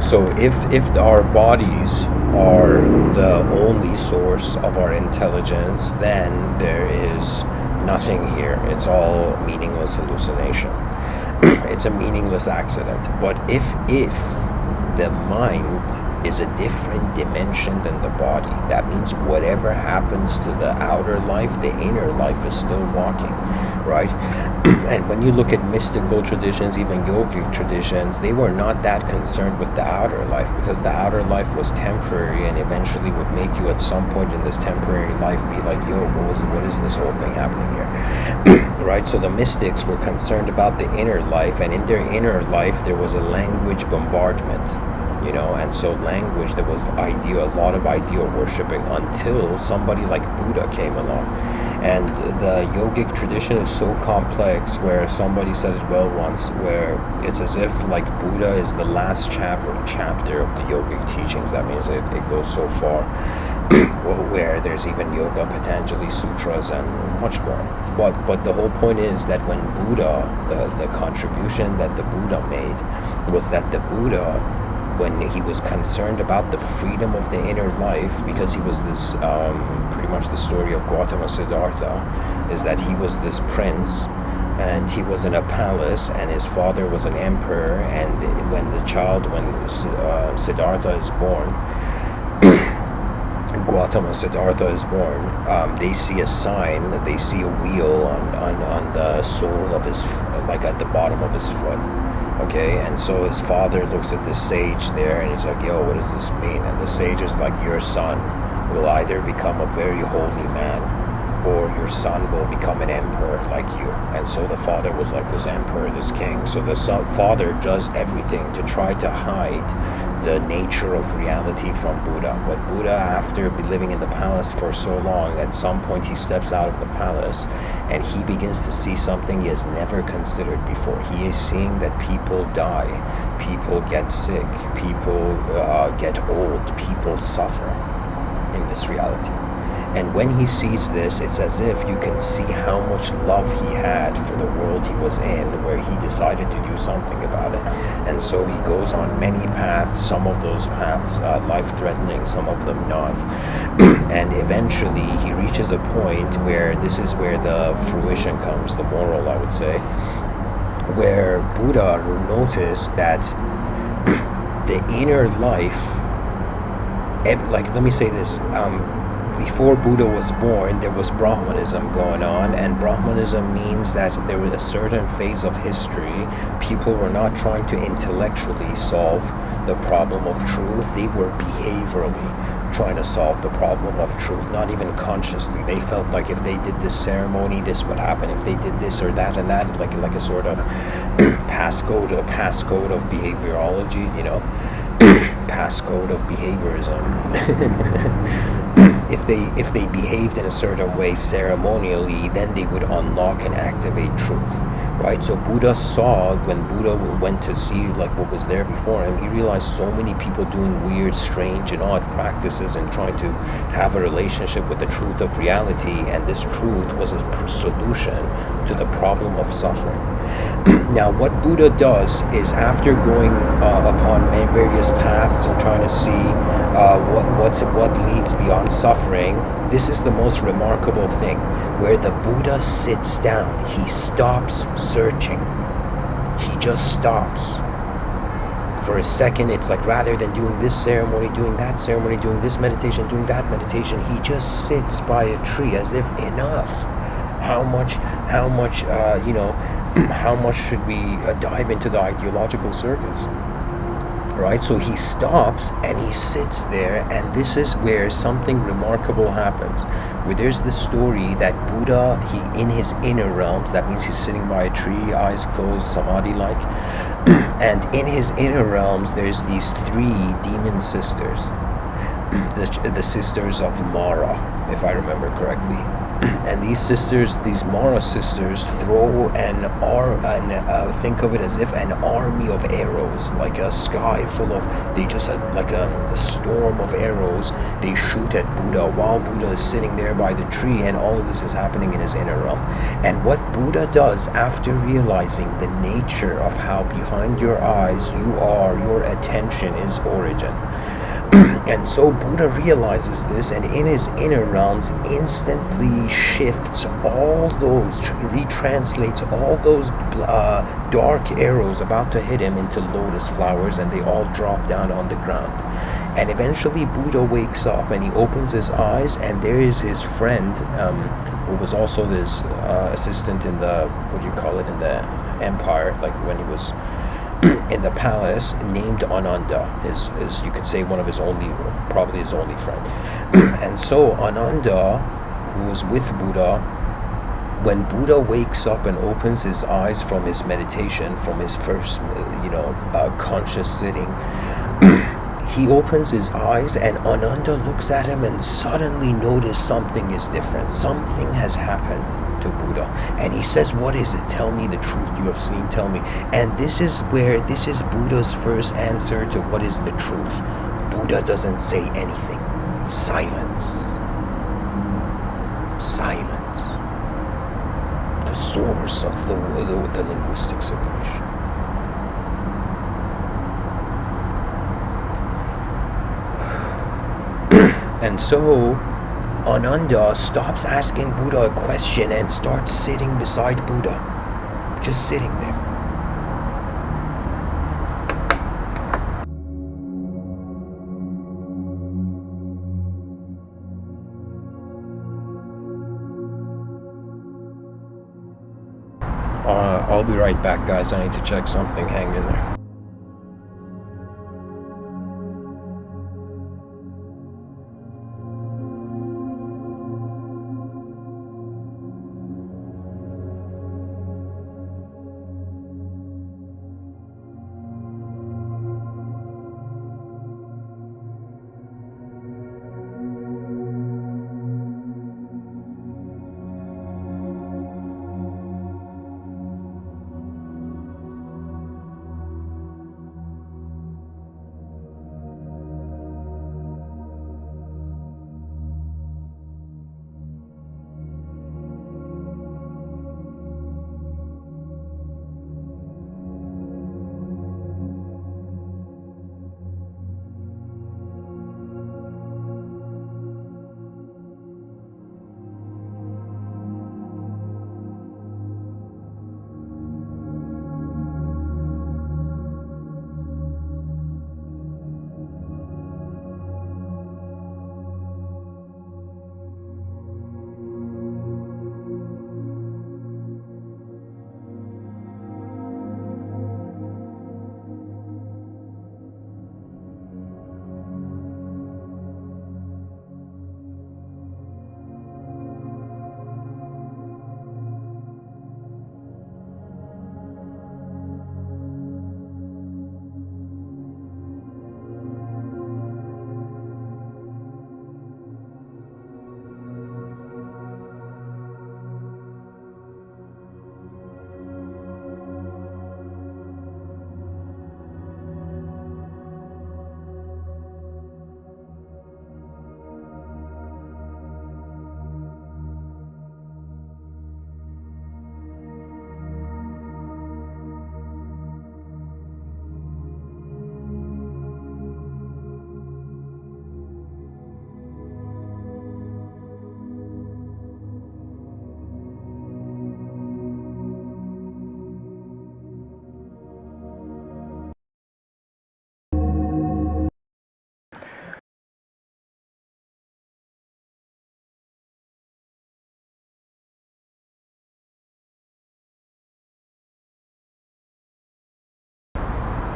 So if our bodies are the only source of our intelligence, then there is nothing here. It's all meaningless hallucination. It's a meaningless accident. But if the mind is a different dimension than the body, that means whatever happens to the outer life, the inner life is still walking, right? And when you look at mystical traditions, even yogic traditions, they were not that concerned with the outer life, because the outer life was temporary and eventually would make you at some point in this temporary life be like, yo, what is this whole thing happening here? Right? So the mystics were concerned about the inner life, and in their inner life there was a language bombardment, and so language, there was a lot of ideal worshipping until somebody like Buddha came along. And the yogic tradition is so complex, where somebody said it well once, where it's as if like Buddha is the last chapter of the yogic teachings. That means it goes so far, where there's even Yoga Patanjali Sutras and much more. But the whole point is that when Buddha, the contribution that the Buddha made was that the Buddha, when he was concerned about the freedom of the inner life, because he was this, pretty much the story of Gautama Siddhartha, is that he was this prince, and he was in a palace, and his father was an emperor, and when Siddhartha is born, Gautama Siddhartha is born, they see a sign, they see a wheel on the sole of his, like at the bottom of his foot. Okay, and so his father looks at the sage there and he's like, yo, what does this mean? And the sage is like, your son will either become a very holy man, or your son will become an emperor like you. And so the father was like this emperor, this king. So the father does everything to try to hide the nature of reality from Buddha. But Buddha, after living in the palace for so long, at some point he steps out of the palace and he begins to see something he has never considered before. He is seeing that people die, people get sick, people get old, people suffer in this reality. And when he sees this, it's as if you can see how much love he had for the world he was in, where he decided to do something about it. And so he goes on many paths, some of those paths life-threatening, some of them not. And eventually he reaches a point where this is where the fruition comes, the moral, I would say, where Buddha noticed that the inner life, like, let me say this, before Buddha was born, there was Brahmanism going on, and Brahmanism means that there was a certain phase of history, people were not trying to intellectually solve the problem of truth, they were behaviorally trying to solve the problem of truth, not even consciously. They felt like if they did this ceremony, this would happen. If they did this or that and that, like a sort of passcode of behaviorology, you know, passcode of behaviorism. If they behaved in a certain way ceremonially, then they would unlock and activate truth, right? So Buddha saw, when Buddha went to see like what was there before him, he realized so many people doing weird, strange and odd practices and trying to have a relationship with the truth of reality, and this truth was a solution to the problem of suffering. Now what Buddha does is, after going upon various paths and trying to see what leads beyond suffering, this is the most remarkable thing, where the Buddha sits down. He stops searching. He just stops. For a second, it's like, rather than doing this ceremony, doing that ceremony, doing this meditation, doing that meditation, he just sits by a tree as if enough. How much how much should we dive into the ideological circuits? Right? So he stops and he sits there, and this is where something remarkable happens. Where there's this story that Buddha, he in his inner realms, that means he's sitting by a tree, eyes closed, samadhi-like, and in his inner realms there's these three demon sisters, the sisters of Mara, if I remember correctly. And these sisters, these Mara sisters, throw think of it as if an army of arrows, like a sky full of, they just like a storm of arrows, they shoot at Buddha while Buddha is sitting there by the tree, and all of this is happening in his inner realm. And what Buddha does, after realizing the nature of how behind your eyes you are, your attention is origin. And so Buddha realizes this, and in his inner realms instantly shifts all those, retranslates all those dark arrows about to hit him into lotus flowers, and they all drop down on the ground. And eventually Buddha wakes up and he opens his eyes, and there is his friend, who was also his assistant in the, what do you call it, in the empire, like when he was in the palace, named Ananda, is you could say one of his only, probably his only friend. And so Ananda, who was with Buddha, when Buddha wakes up and opens his eyes from his meditation, from his first, conscious sitting, he opens his eyes, and Ananda looks at him and suddenly notices something is different. Something has happened to Buddha, and he says, what is it? Tell me the truth you have seen, tell me. And this is Buddha's first answer to what is the truth. Buddha doesn't say anything. Silence. Silence. The source of the linguistic simulation. And so Ananda stops asking Buddha a question and starts sitting beside Buddha, just sitting there. I'll be right back, guys. I need to check something. Hang in there.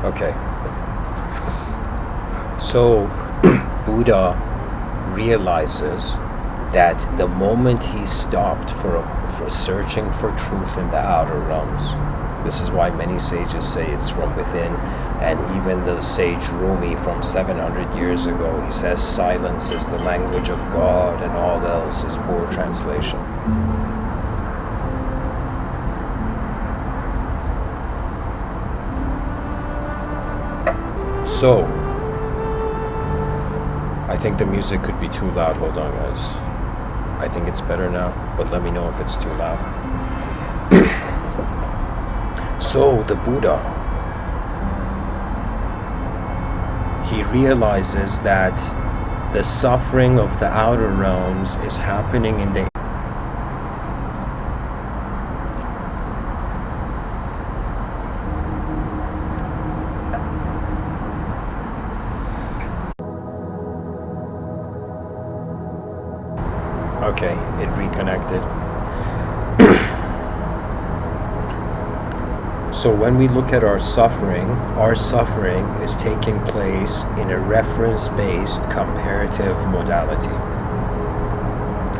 Okay. So Buddha realizes that the moment he stopped for searching for truth in the outer realms, this is why many sages say it's from within, and even the sage Rumi from 700 years ago, he says silence is the language of God and all else is poor translation. So, I think the music could be too loud. Hold on, guys. I think it's better now, but let me know if it's too loud. So, the Buddha, he realizes that the suffering of the outer realms is happening in the Okay, it reconnected. So when we look at our suffering is taking place in a reference-based comparative modality.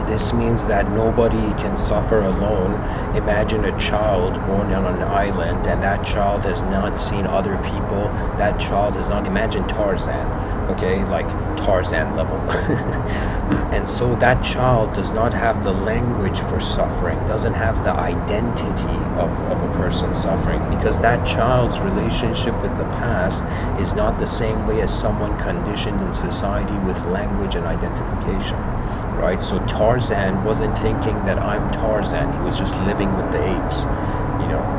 This means that nobody can suffer alone. Imagine a child born on an island and that child has not seen other people. That child has not, imagine Tarzan, okay, like Tarzan level. And so that child does not have the language for suffering, doesn't have the identity of a person suffering, because that child's relationship with the past is not the same way as someone conditioned in society with language and identification, right? So Tarzan wasn't thinking that I'm Tarzan, he was just living with the apes, you know.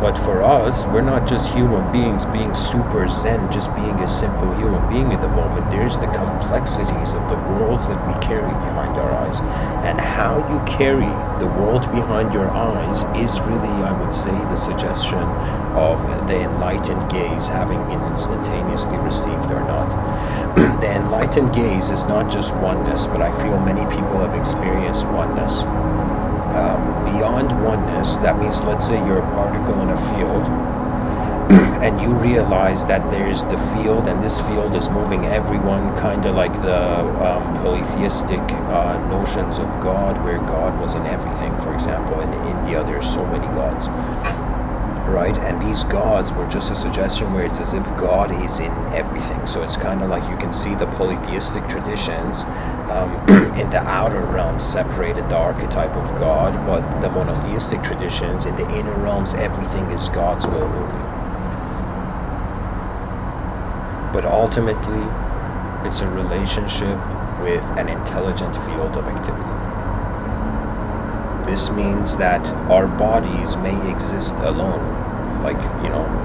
But for us, we're not just human beings being super zen, just being a simple human being in the moment. There's the complexities of the worlds that we carry behind our eyes. And how you carry the world behind your eyes is really, I would say, the suggestion of the enlightened gaze having been instantaneously received or not. The enlightened gaze is not just oneness, but I feel many people have experienced oneness. beyond oneness, that means, let's say you're a particle in a field, and you realize that there's the field, and this field is moving everyone, kind of like the polytheistic notions of God, where God was in everything. For example, in India, there's so many gods, right? And these gods were just a suggestion where it's as if God is in everything. So it's kind of like you can see the polytheistic traditions in the outer realms separated the archetype of God, but the monotheistic traditions in the inner realms, everything is God's will moving. But ultimately, it's a relationship with an intelligent field of activity. This means that our bodies may exist alone, like,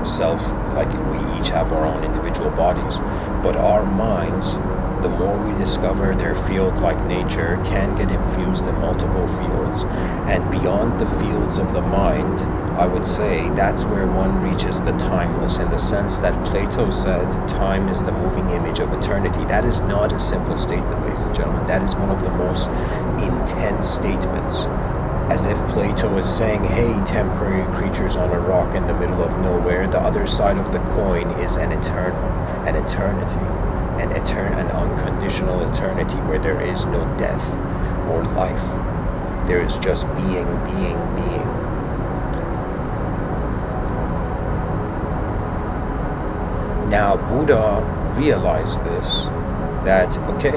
self, like we each have our own individual bodies, but our minds, the more we discover their field-like nature, can get infused in multiple fields. And beyond the fields of the mind, I would say that's where one reaches the timeless, in the sense that Plato said time is the moving image of eternity. That is not a simple statement, ladies and gentlemen. That is one of the most intense statements. As if Plato is saying, hey, temporary creatures on a rock in the middle of nowhere, the other side of the coin is an eternity, an unconditional eternity where there is no death or life. There is just being. Now, Buddha realized this, that, okay,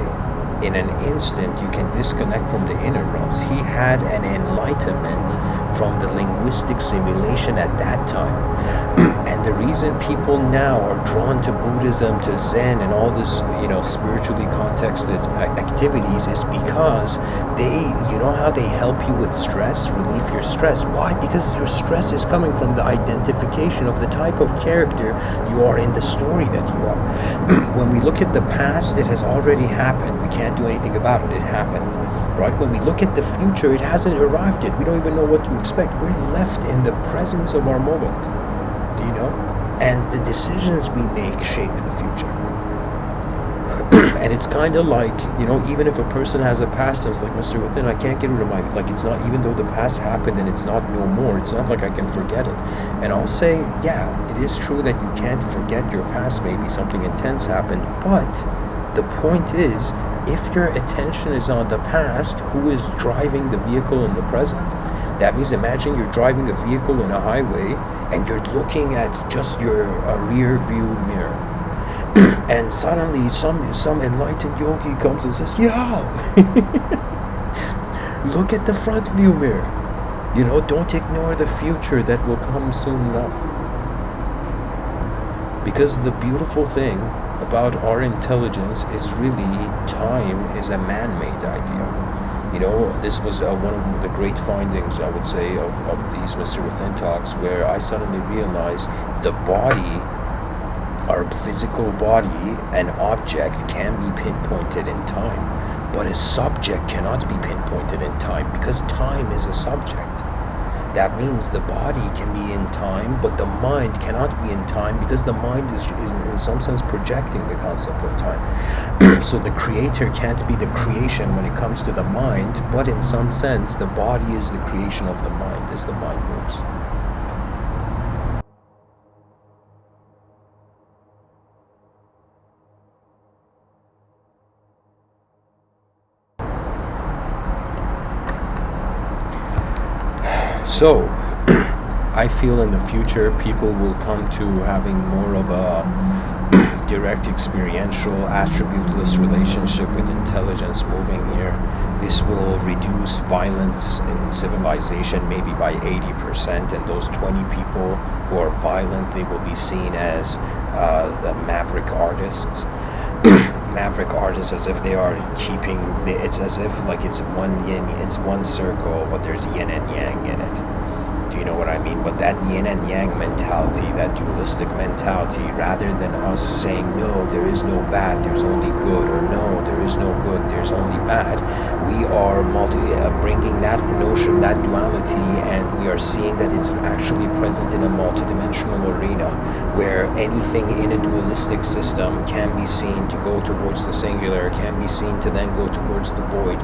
in an instant you can disconnect from the inner realms. He had an enlightenment from the linguistic simulation at that time. And the reason people now are drawn to Buddhism, to Zen, and all this, spiritually contexted activities is because they, how they help you with stress, relieve your stress. Why? Because your stress is coming from the identification of the type of character you are in the story that you are. When we look at the past, it has already happened. We can't do anything about it. It happened. Right? When we look at the future, it hasn't arrived yet. We don't even know what to expect. We're left in the presence of our moment. Do you know? And the decisions we make shape the future. And it's kind of like, even if a person has a past and it's like, Mr.Within, I can't get rid of my, like, it's not, even though the past happened and it's not no more, it's not like I can forget it. And I'll say, yeah, it is true that you can't forget your past. Maybe something intense happened, but the point is, if your attention is on the past, who is driving the vehicle in the present? That means, imagine you're driving a vehicle in a highway and you're looking at just your rear view mirror. And suddenly some enlightened yogi comes and says, yo, look at the front view mirror. Don't ignore the future that will come soon enough. Because the beautiful thing about our intelligence is really time is a man-made idea. This was one of the great findings, I would say, of these Mr.Within talks, where I suddenly realized the body, our physical body, an object can be pinpointed in time, but a subject cannot be pinpointed in time, because time is a subject. That means the body can be in time, but the mind cannot be in time, because the mind is in some sense projecting the concept of time. So the creator can't be the creation when it comes to the mind, but in some sense the body is the creation of the mind as the mind moves. So, I feel in the future people will come to having more of a direct experiential, attributeless relationship with intelligence moving here. This will reduce violence in civilization maybe by 80%, and those 20 people who are violent, they will be seen as the maverick artists. Maverick artists, as if they are keeping, it's as if like it's one yin, it's one circle, but there's yin and yang in it. Do you know what I mean? But that yin and yang mentality, that dualistic mentality, rather than us saying, no, there is no bad, there's only good, or no, there is no good, there's only bad, we are bringing that notion, that duality, and we are seeing that it's actually present in a multidimensional arena where anything in a dualistic system can be seen to go towards the singular, can be seen to then go towards the void,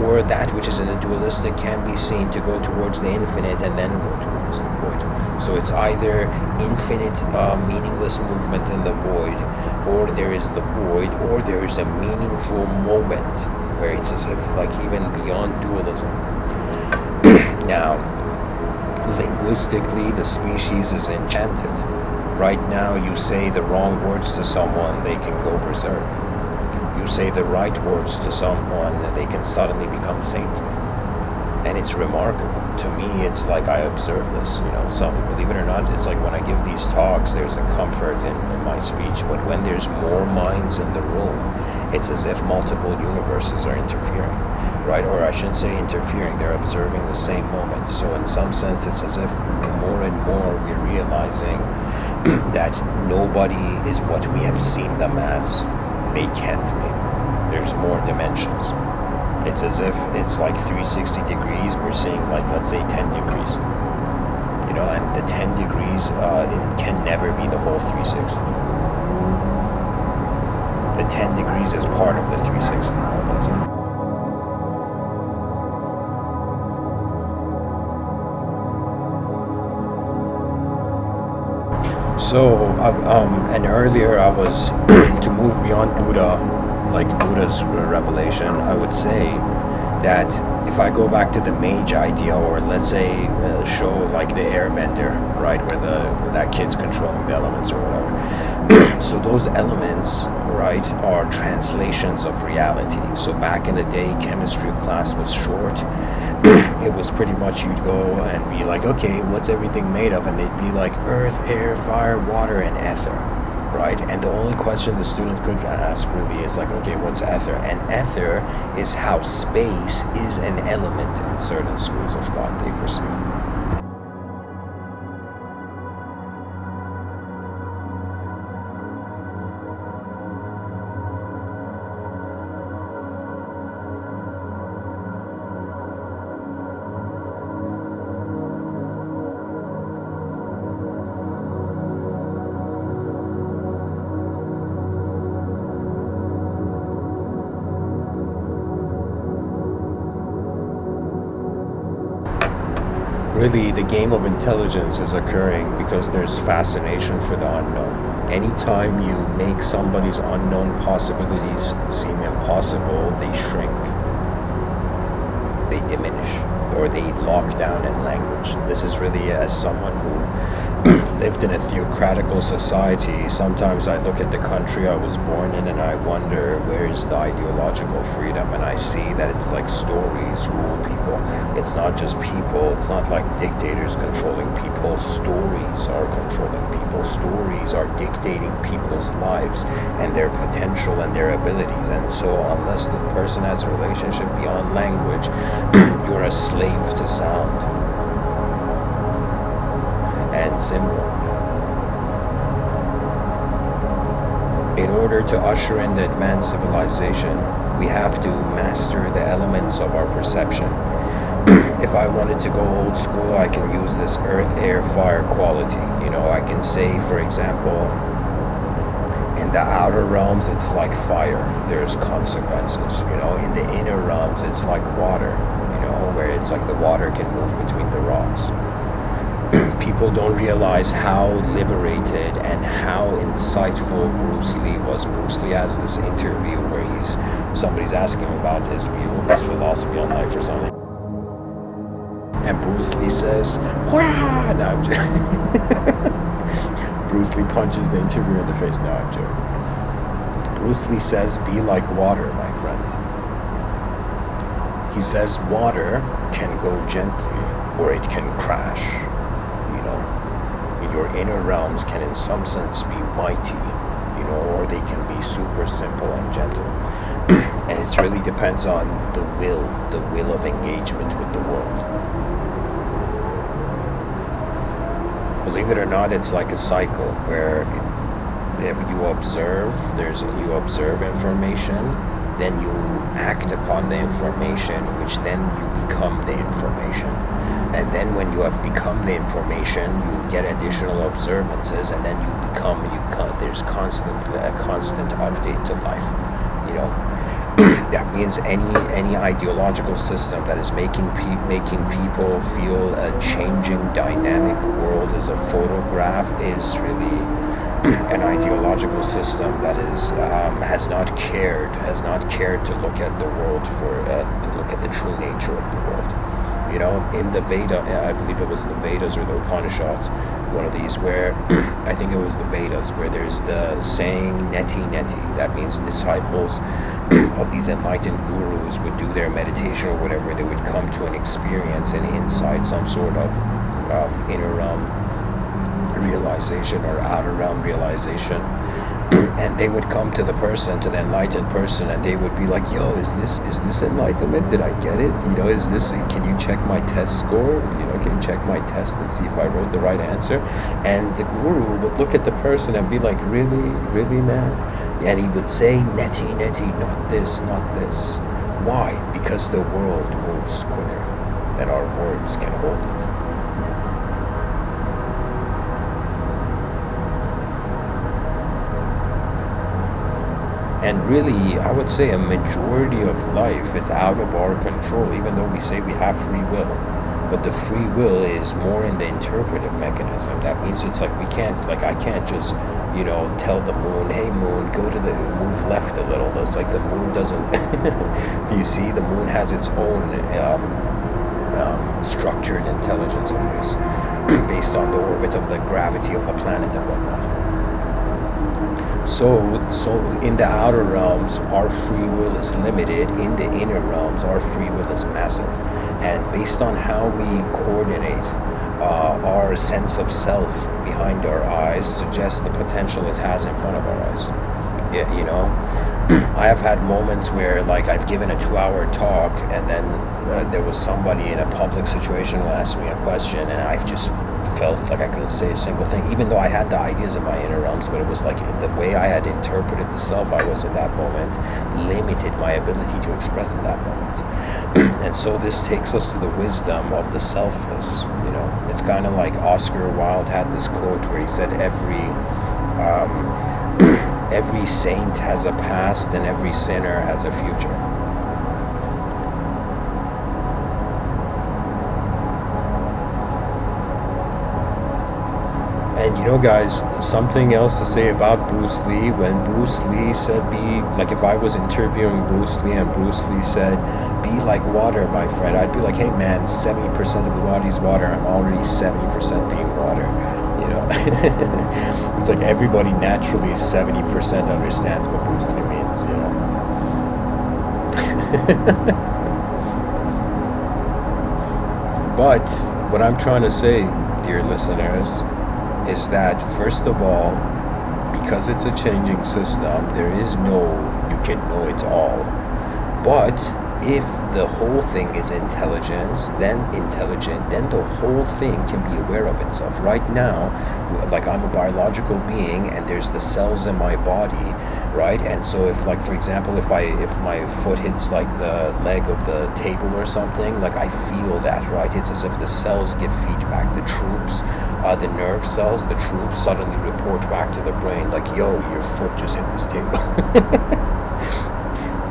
or that which is in a dualistic can be seen to go towards the infinite and then go towards the void. So it's either infinite meaningless movement in the void, or there is the void, or there is a meaningful moment where it's as if like even beyond dualism. Now, linguistically, the species is enchanted. Right now, you say the wrong words to someone, they can go berserk. You say the right words to someone, they can suddenly become saintly. And it's remarkable. To me, it's like I observe this, believe it or not, it's like when I give these talks, there's a comfort in my speech, but when there's more minds in the room, it's as if multiple universes are interfering, right? Or I shouldn't say interfering, they're observing the same moment. So in some sense, it's as if more and more we're realizing that nobody is what we have seen them as. They can't be. There's more dimensions. It's as if it's like 360 degrees, we're seeing like, let's say 10 degrees. And the 10 degrees it can never be the whole 360. The 10 degrees is part of the 360, let's say. So, and earlier I was, to move beyond Buddha, like Buddha's revelation, I would say that if I go back to the mage idea, or let's say show like the airbender, right, where that kid's controlling the elements or whatever. So those elements, right, are translations of reality. So back in the day, chemistry class was short. It was pretty much you'd go and be like, okay, what's everything made of? And they'd be like earth, air, fire, water, and ether. Right, and the only question the student could ask really is like, okay, what's ether? And ether is how space is an element in certain schools of thought they perceive. Really, the game of intelligence is occurring because there's fascination for the unknown. Anytime you make somebody's unknown possibilities seem impossible, they shrink, they diminish, or they lock down in language. This is really, as someone who lived in a theocratical society, sometimes I look at the country I was born in and I wonder, where is the ideological freedom? And I see that it's like stories rule people. It's not just people, it's not like dictators controlling people. Stories are controlling people. Stories are dictating people's lives and their potential and their abilities. And so unless the person has a relationship beyond language, you're a slave to sound and symbol. In order to usher in the advanced civilization, we have to master the elements of our perception. If I wanted to go old school, I can use this earth, air, fire quality. I can say, for example, in the outer realms, it's like fire. There's consequences. In the inner realms, it's like water, where it's like the water can move between the rocks. People don't realize how liberated and how insightful Bruce Lee was. Bruce Lee has this interview where somebody's asking him about his philosophy on life or something. And Bruce Lee says, "Wah!" No, I'm joking. Bruce Lee punches the interviewer in the face. No, I'm joking. Bruce Lee says, "Be like water, my friend." He says water can go gently or it can crash. Your inner realms can in some sense be mighty, or they can be super simple and gentle. And it really depends on the will of engagement with the world. Believe it or not, it's like a cycle where if you observe information, then you act upon the information, which then you become the information. And then when you have become the information, you get additional observances, and then there's constantly a constant update to life, you know. That means any ideological system that is making people feel a changing dynamic world as a photograph is really an ideological system that is has not cared to look at the world look at the true nature of the world. You know, in the Veda, I believe it was the Vedas or the Upanishads, one of these, where I think it was the Vedas, where there's the saying neti neti. That means disciples of these enlightened gurus would do their meditation or whatever. They would come to an experience, an insight, some sort of inner realm realization or outer realm realization. And they would come to the enlightened person, and they would be like, yo, is this enlightenment? Did I get it? You know, can you check my test score? You know, can you check my test and see if I wrote the right answer? And the guru would look at the person and be like, really, man? And he would say, neti, not this. Why? Because the world moves quicker than our words can hold it. And really, I would say a majority of life is out of our control, even though we say we have free will. But the free will is more in the interpretive mechanism. That means it's like I can't just, you know, tell the moon, hey moon, move left a little. It's like the moon doesn't, do you see? The moon has its own structured intelligence of this, based on the orbit of the gravity of the planet and whatnot. So in the outer realms, our free will is limited. In the inner realms, our free will is massive. And based on how we coordinate our sense of self behind our eyes suggests the potential it has in front of our eyes. Yeah, you know, I have had moments where, like, I've given a 2-hour talk, and then there was somebody in a public situation who asked me a question, and I've just felt like I couldn't say a single thing, even though I had the ideas in my inner realms, but it was like the way I had interpreted the self I was in that moment limited my ability to express in that moment. And so this takes us to the wisdom of the selfless, you know. It's kind of like Oscar Wilde had this quote where he said every saint has a past and every sinner has a future. And you know, guys, something else to say about Bruce Lee. When Bruce Lee said if I was interviewing Bruce Lee and Bruce Lee said, be like water, my friend, I'd be like, hey man, 70% of the body's water, I'm already 70% being water, you know. It's like everybody naturally 70% understands what Bruce Lee means, you know. But what I'm trying to say, dear listeners, is that, first of all, because it's a changing system, you can know it all. But if the whole thing is intelligent, then the whole thing can be aware of itself. Right now, like, I'm a biological being, and there's the cells in my body, right? And so if, like, for example, if my foot hits like the leg of the table or something, like, I feel that, right? It's as if the cells give feedback. The troops, the nerve cells, the troops suddenly report back to the brain, like, yo, your foot just hit this table.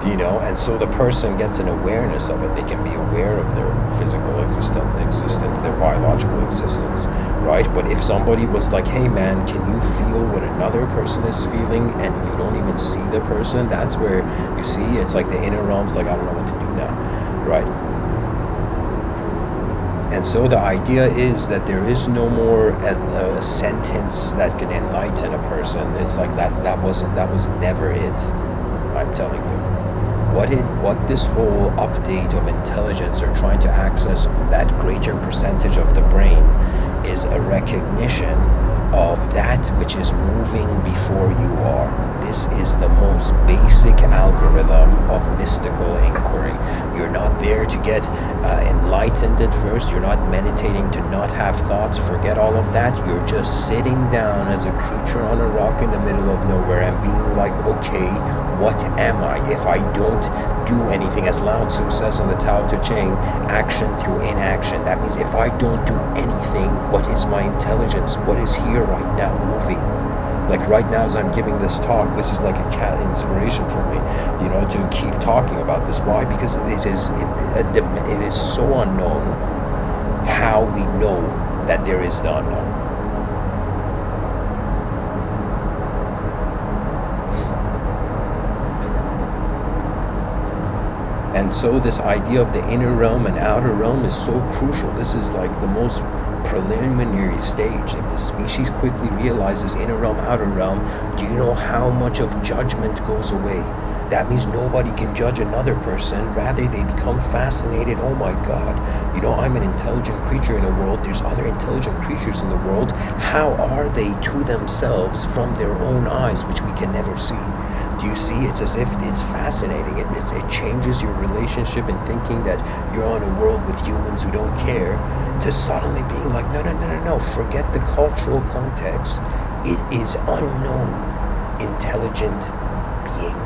You know, and so the person gets an awareness of it. They can be aware of their physical existence, their biological existence, right? But if somebody was like, hey man, can you feel what another person is feeling, and you don't even see the person, that's where you see it's like the inner realms, like, I don't know what to do now, right? And so the idea is that there is no more a sentence that can enlighten a person. It's like that was never it, I'm telling you. What this whole update of intelligence, or trying to access that greater percentage of the brain, is a recognition of that which is moving before you are. This is the most basic algorithm of mystical inquiry. You're not there to get enlightened at first. You're not meditating to not have thoughts. Forget all of that. You're just sitting down as a creature on a rock in the middle of nowhere and being like, okay, What am I if I don't do anything? As Lao Tzu says in the Tao Te Ching, action through inaction. That means if I don't do anything, what is my intelligence? What is here right now moving? Like right now as I'm giving this talk, this is like a cat inspiration for me, to keep talking about this. Why? Because it is so unknown how we know that there is the unknown. And so this idea of the inner realm and outer realm is so crucial. This is like the most preliminary stage. If the species quickly realizes inner realm, outer realm, do you know how much of judgment goes away? That means nobody can judge another person. Rather, they become fascinated. Oh my God, I'm an intelligent creature in the world. There's other intelligent creatures in the world. How are they to themselves from their own eyes, which we can never see? Do you see? It's as if it's fascinating. It changes your relationship and thinking that you're on a world with humans who don't care, to suddenly being like, no, forget the cultural context. It is unknown intelligent being.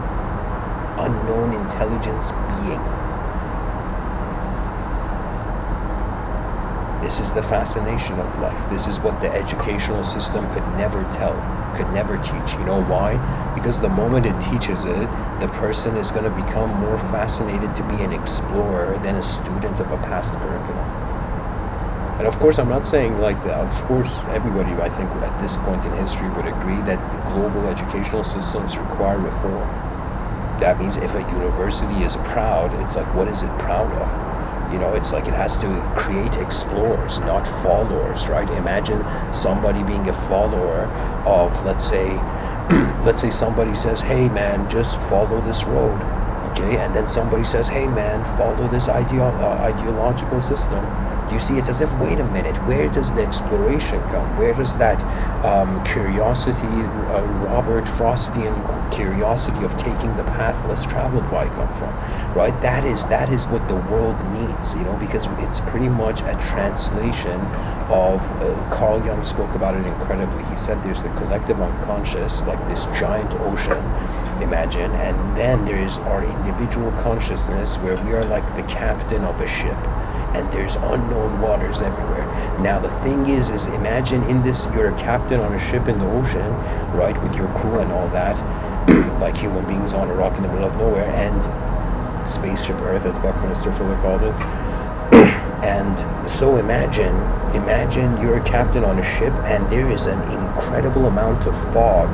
Unknown intelligence being. This is the fascination of life. This is what the educational system could never tell, could never teach. You know why? Because the moment it teaches it, the person is going to become more fascinated to be an explorer than a student of a past curriculum. And of course, I'm not saying like that. Of course, everybody, I think, at this point in history would agree that global educational systems require reform. That means if a university is proud, it's like, what is it proud of? It's like it has to create explorers, not followers, right? Imagine somebody being a follower of, let's say somebody says, hey man, just follow this road, okay? And then somebody says, hey man, follow this ideological system. You see, it's as if, wait a minute, where does the exploration come? Where does that curiosity, Robert Frostian curiosity of taking the path less traveled by come from, right? That is what the world needs, because it's pretty much a translation of, Carl Jung spoke about it incredibly. He said there's the collective unconscious, like this giant ocean, imagine, and then there is our individual consciousness where we are like the captain of a ship. And there's unknown waters everywhere. Now the thing is imagine in this, you're a captain on a ship in the ocean, right, with your crew and all that, like human beings on a rock in the middle of nowhere, and spaceship Earth, as Buckminster Fuller called it. And so imagine you're a captain on a ship, and there is an incredible amount of fog,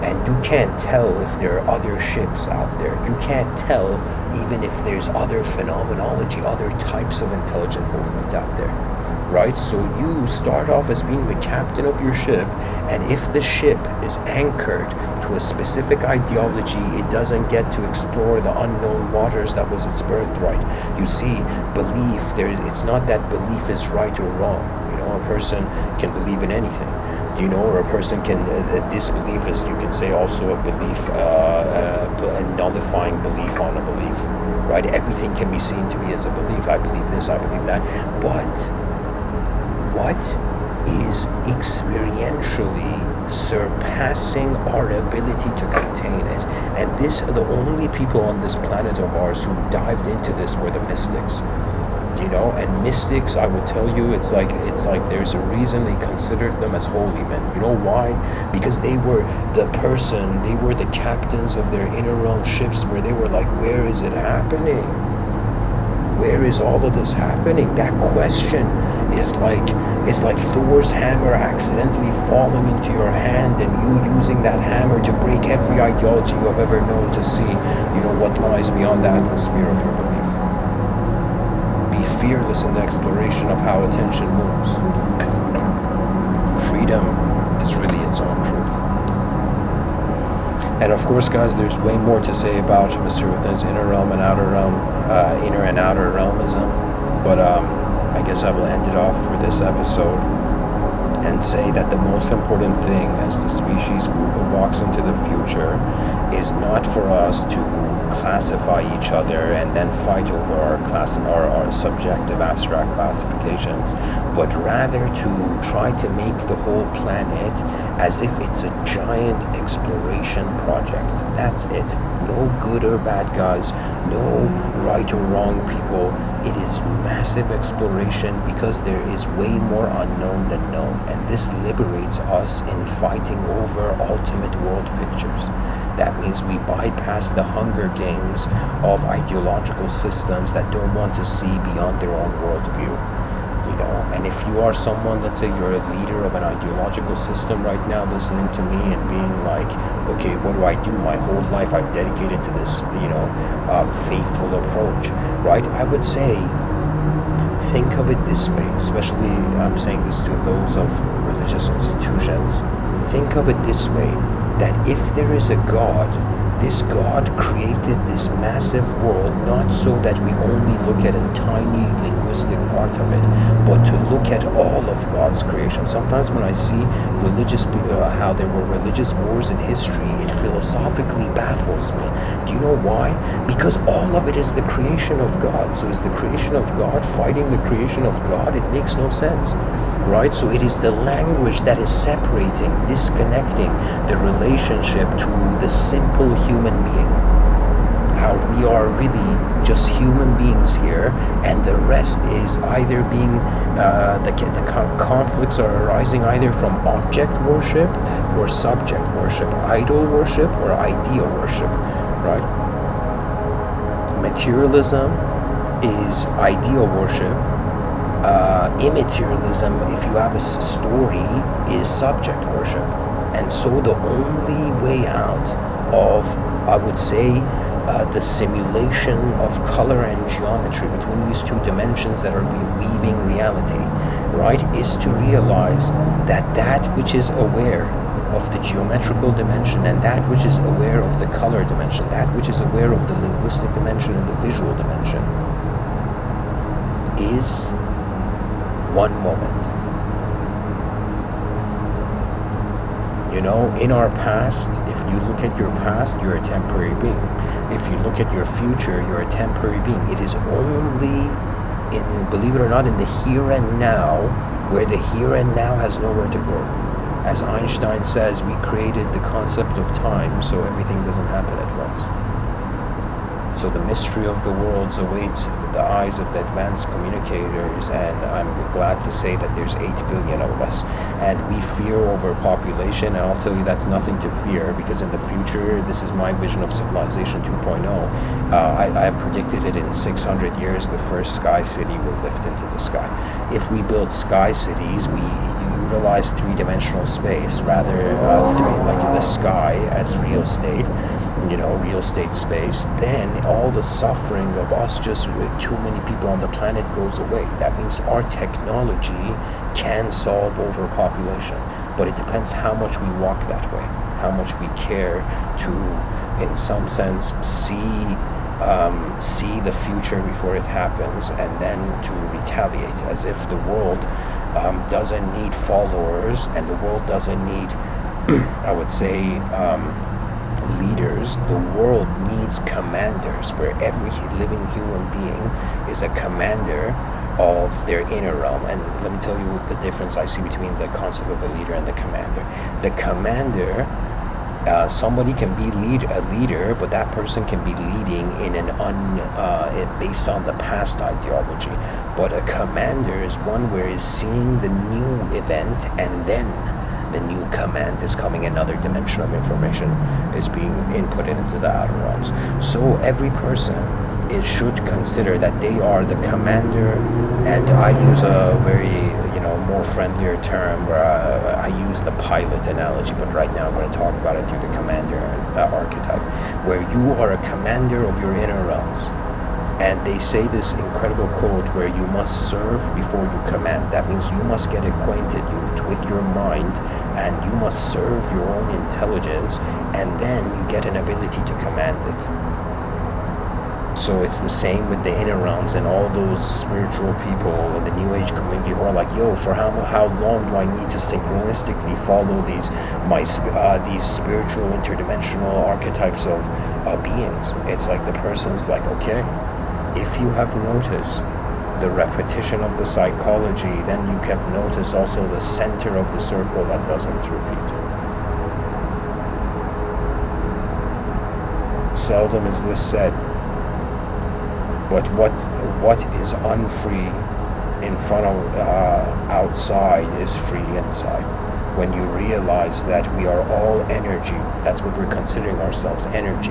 and you can't tell if there are other ships out there. You can't tell even if there's other phenomenology, other types of intelligent movement out there, right? So you start off as being the captain of your ship, and if the ship is anchored to a specific ideology, it doesn't get to explore the unknown waters that was its birthright. You see, belief, it's not that belief is right or wrong. A person can believe in anything. Or a person can, disbelief is, you can say, also a belief, a nullifying belief on a belief, right? Everything can be seen to be as a belief. I believe this, I believe that. But what is experientially surpassing our ability to contain it? And the only people on this planet of ours who dived into this were the mystics. And mystics, I would tell you, it's like there's a reason they considered them as holy men. You know why? Because they were the captains of their inner realm ships, where they were like, where is it happening? Where is all of this happening? That question is like Thor's hammer accidentally falling into your hand, and you using that hammer to break every ideology you have ever known to see, what lies beyond the atmosphere of your belief. Fearless in the exploration of how attention moves. Freedom is really its own truth. And of course, guys, there's way more to say about Mr. Within's inner realm and outer realm, inner and outer realmism. But I guess I will end it off for this episode and say that the most important thing as the species walks into the future is not for us to classify each other and then fight over our subjective abstract classifications, but rather to try to make the whole planet as if it's a giant exploration project. That's it. No good or bad guys, no right or wrong people. It is massive exploration because there is way more unknown than known, and this liberates us in fighting over ultimate world pictures. That means we bypass the Hunger Games of ideological systems that don't want to see beyond their own worldview. And if you are someone, let's say you're a leader of an ideological system right now, listening to me and being like, okay, what do I do? My whole life I've dedicated to this, faithful approach, right? I would say, think of it this way, especially I'm saying this to those of religious institutions. Think of it this way, that if there is a God, this God created this massive world not so that we only look at a tiny linguistic part of it, but to look at all of God's creation. Sometimes when I see religious how there were religious wars in history, it philosophically baffles me. Do you know why? Because all of it is the creation of God. So is the creation of God fighting the creation of God? It makes no sense. Right? So it is the language that is separating, disconnecting the relationship to the simple human being. How we are really just human beings here, and the rest is either being, the conflicts are arising either from object worship or subject worship, idol worship or idea worship, right? Materialism is idea worship. Immaterialism, if you have a story, is subject worship. And so the only way out of, I would say, the simulation of color and geometry between these two dimensions that are weaving reality, right, is to realize that that which is aware of the geometrical dimension and that which is aware of the color dimension, that which is aware of the linguistic dimension and the visual dimension, is one moment. In our past, if you look at your past, you're a temporary being. If you look at your future, you're a temporary being. It is only in, believe it or not, in the here and now, where the here and now has nowhere to go. As Einstein says, we created the concept of time, so everything doesn't happen at once. So the mystery of the worlds awaits the eyes of the advanced communicators, and I'm glad to say that there's 8 billion of us, and we fear overpopulation, and I'll tell you that's nothing to fear, because in the future, this is my vision of civilization 2.0. I have predicted it in 600 years, the first sky city will lift into the sky. If we build sky cities, we utilize three-dimensional space, rather like in the sky as real estate, real estate space, then all the suffering of us just with too many people on the planet goes away. That means our technology can solve overpopulation, but it depends how much we walk that way, how much we care to, in some sense, see the future before it happens, and then to retaliate, as if the world doesn't need followers, and the world doesn't need, I would say, leaders. The world needs commanders, where every living human being is a commander of their inner realm. And let me tell you the difference I see between the concept of the leader and the commander. The commander, somebody can be a leader, but that person can be leading in an based on the past ideology. But a commander is one where is seeing the new event, and then the new command is coming, another dimension of information is being inputted into the outer realms. So every person should consider that they are the commander, and I use a very more friendlier term where I use the pilot analogy, but right now I'm going to talk about it through the commander archetype, where you are a commander of your inner realms. And they say this incredible quote where you must serve before you command. That means you must get acquainted with your mind, and you must serve your own intelligence, and then you get an ability to command it. So it's the same with the inner realms and all those spiritual people in the New Age community who are like, yo, for how long do I need to synchronistically follow these spiritual interdimensional archetypes of beings? It's like the person's like, okay, if you have noticed the repetition of the psychology, then you have noticed also the center of the circle that doesn't repeat. Seldom is this said, but what is unfree in front of outside is free inside. When you realize that we are all energy, that's what we're considering ourselves, energy.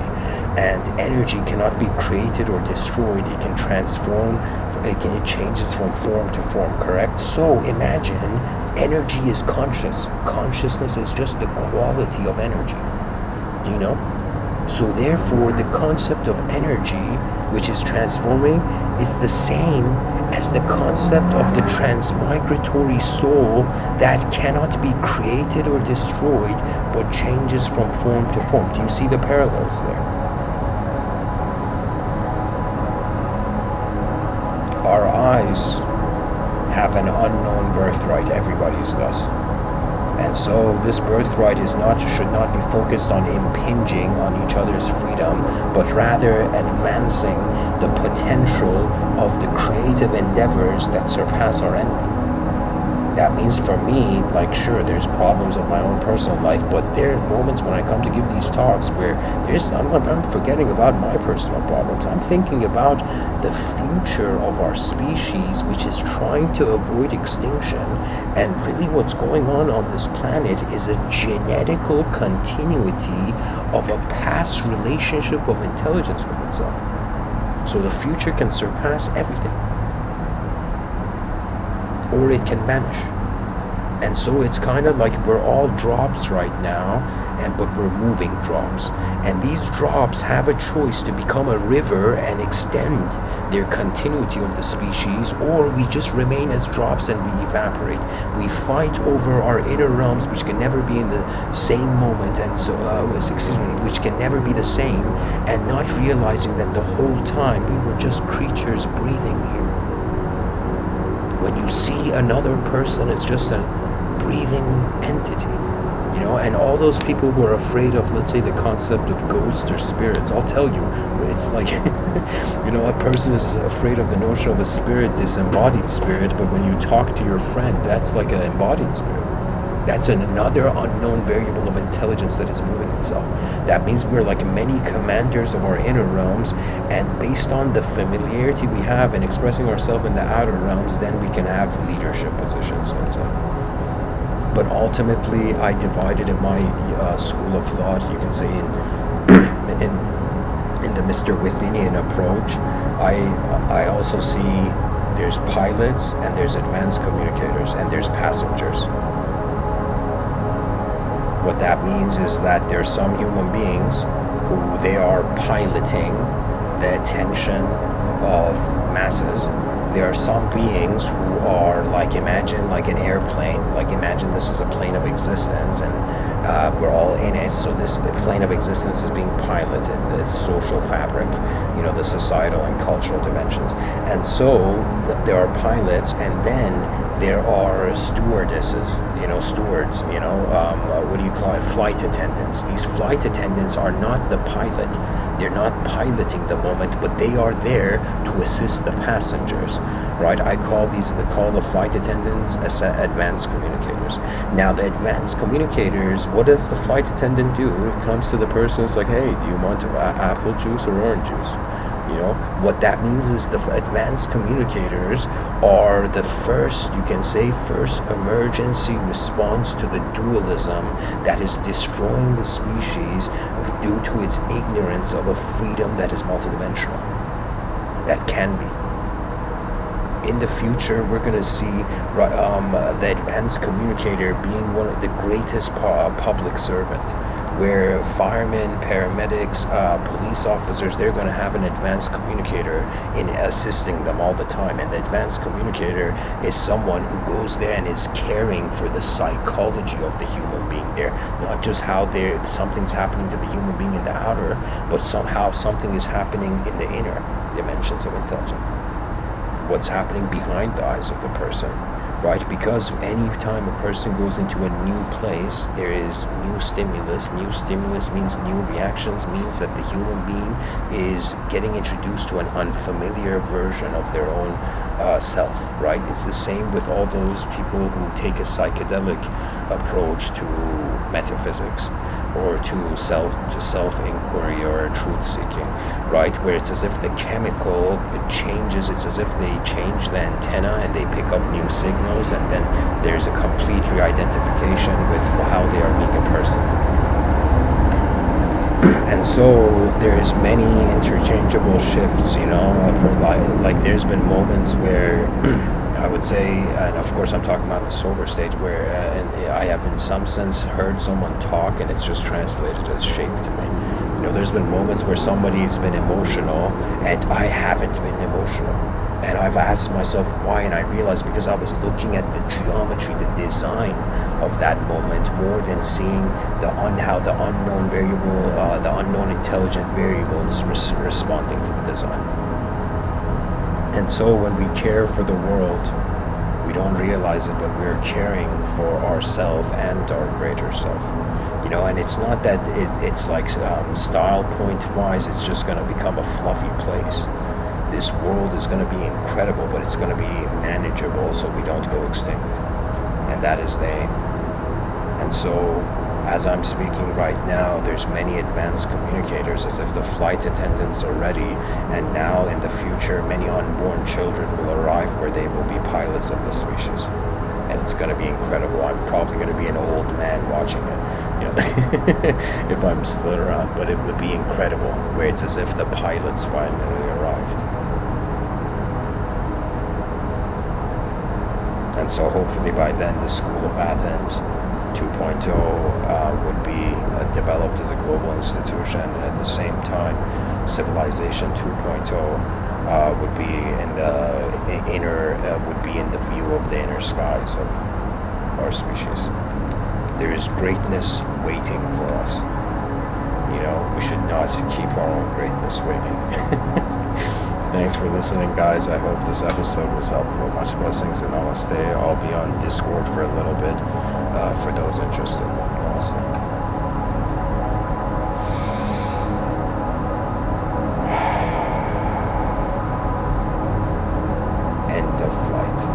And energy cannot be created or destroyed. It can transform, it changes from form to form, correct? So imagine energy is conscious. Consciousness is just the quality of energy. Do you know? So therefore, the concept of energy, which is transforming, is the same as the concept of the transmigratory soul that cannot be created or destroyed, but changes from form to form. Do you see the parallels there? Our eyes have an unknown birthright, everybody's does. And so this birthright should not be focused on impinging on each other's freedom, but rather advancing the potential of the creative endeavors that surpass our envy. That means for me, like, sure, there's problems of my own personal life, but there are moments when I come to give these talks where I'm forgetting about my personal problems. I'm thinking about the future of our species, which is trying to avoid extinction. And really what's going on this planet is a genetical continuity of a past relationship of intelligence with itself. So the future can surpass everything, or it can vanish. And so it's kind of like we're all drops right now, but we're moving drops. And these drops have a choice to become a river and extend their continuity of the species, or we just remain as drops and we evaporate. We fight over our inner realms, which can never be in the same moment, and so which can never be the same, and not realizing that the whole time we were just creatures breathing here. When you see another person, it's just a breathing entity, you know. And all those people who are afraid of, let's say, the concept of ghosts or spirits, I'll tell you, it's like you know, a person is afraid of the notion of a spirit, disembodied spirit, but when you talk to your friend, that's like an embodied spirit. That's another unknown variable of intelligence that is moving itself. That means we're like many commanders of our inner realms, and based on the familiarity we have in expressing ourselves in the outer realms, then we can have leadership positions, let's say. But ultimately, I divided in my school of thought, you can say, in the Mr.Withinian approach, I also see there's pilots, and there's advanced communicators, and there's passengers. What that means is that there's some human beings who they are piloting the attention of masses. There are some beings who are like, imagine like an airplane, like imagine this is a plane of existence, and we're all in it. So this plane of existence is being piloted, the social fabric, you know, the societal and cultural dimensions. And so there are pilots, and then there are stewardesses, you know, stewards, you know, what do you call it, flight attendants. These flight attendants are not the pilot. They're not piloting the moment, but they are there to assist the passengers, right? I call the flight attendants advanced communicators. Now, the advanced communicators, what does the flight attendant do? It comes to the person, it's like, hey, do you want apple juice or orange juice? You know, what that means is the advanced communicators are the first, you can say, first emergency response to the dualism that is destroying the species due to its ignorance of a freedom that is multidimensional. That can be. In the future, we're going to see the advanced communicator being one of the greatest public servant, where firemen, paramedics, police officers, they're going to have an advanced communicator in assisting them all the time. And the advanced communicator is someone who goes there and is caring for the psychology of the human being there, not just how something's happening to the human being in the outer, but somehow something is happening in the inner dimensions of intelligence. What's happening behind the eyes of the person, right? Because any time a person goes into a new place, there is new stimulus. New stimulus means new reactions, means that the human being is getting introduced to an unfamiliar version of their own self, right? It's the same with all those people who take a psychedelic approach to metaphysics. or to self inquiry or truth seeking, right? Where it's as if the chemical changes. It's as if they change the antenna and they pick up new signals, and then there's a complete re-identification with how they are being a person. And so there's many interchangeable shifts, you know, like there's been moments where I would say, and of course I'm talking about the sober state, where I have in some sense heard someone talk and it's just translated as shape to me. You know, there's been moments where somebody's been emotional and I haven't been emotional. And I've asked myself why, and I realized because I was looking at the geometry, the design of that moment, more than seeing how the unknown variable, the unknown intelligent variables responding to the design. And so when we care for the world, we don't realize it, but we're caring for ourselves and our greater self. You know, and it's not that it's like style point wise, it's just going to become a fluffy place. This world is going to be incredible, but it's going to be manageable so we don't go extinct. And that is the aim. And so, as I'm speaking right now, there's many advanced communicators, as if the flight attendants are ready, and now in the future, many unborn children will arrive where they will be pilots of the species. And it's going to be incredible. I'm probably going to be an old man watching it, you know, if I'm still around, but it would be incredible, where it's as if the pilots finally arrived. And so hopefully by then the School of Athens 2.0 would be developed as a global institution, and at the same time Civilization 2.0 would be in the inner, would be in the view of the inner skies of our species. There is greatness waiting for us. You know, we should not keep our own greatness waiting. Thanks for listening, guys. I hope this episode was helpful. Much blessings and namaste. I'll be on Discord for a little bit for those interested. Namaste. End of flight.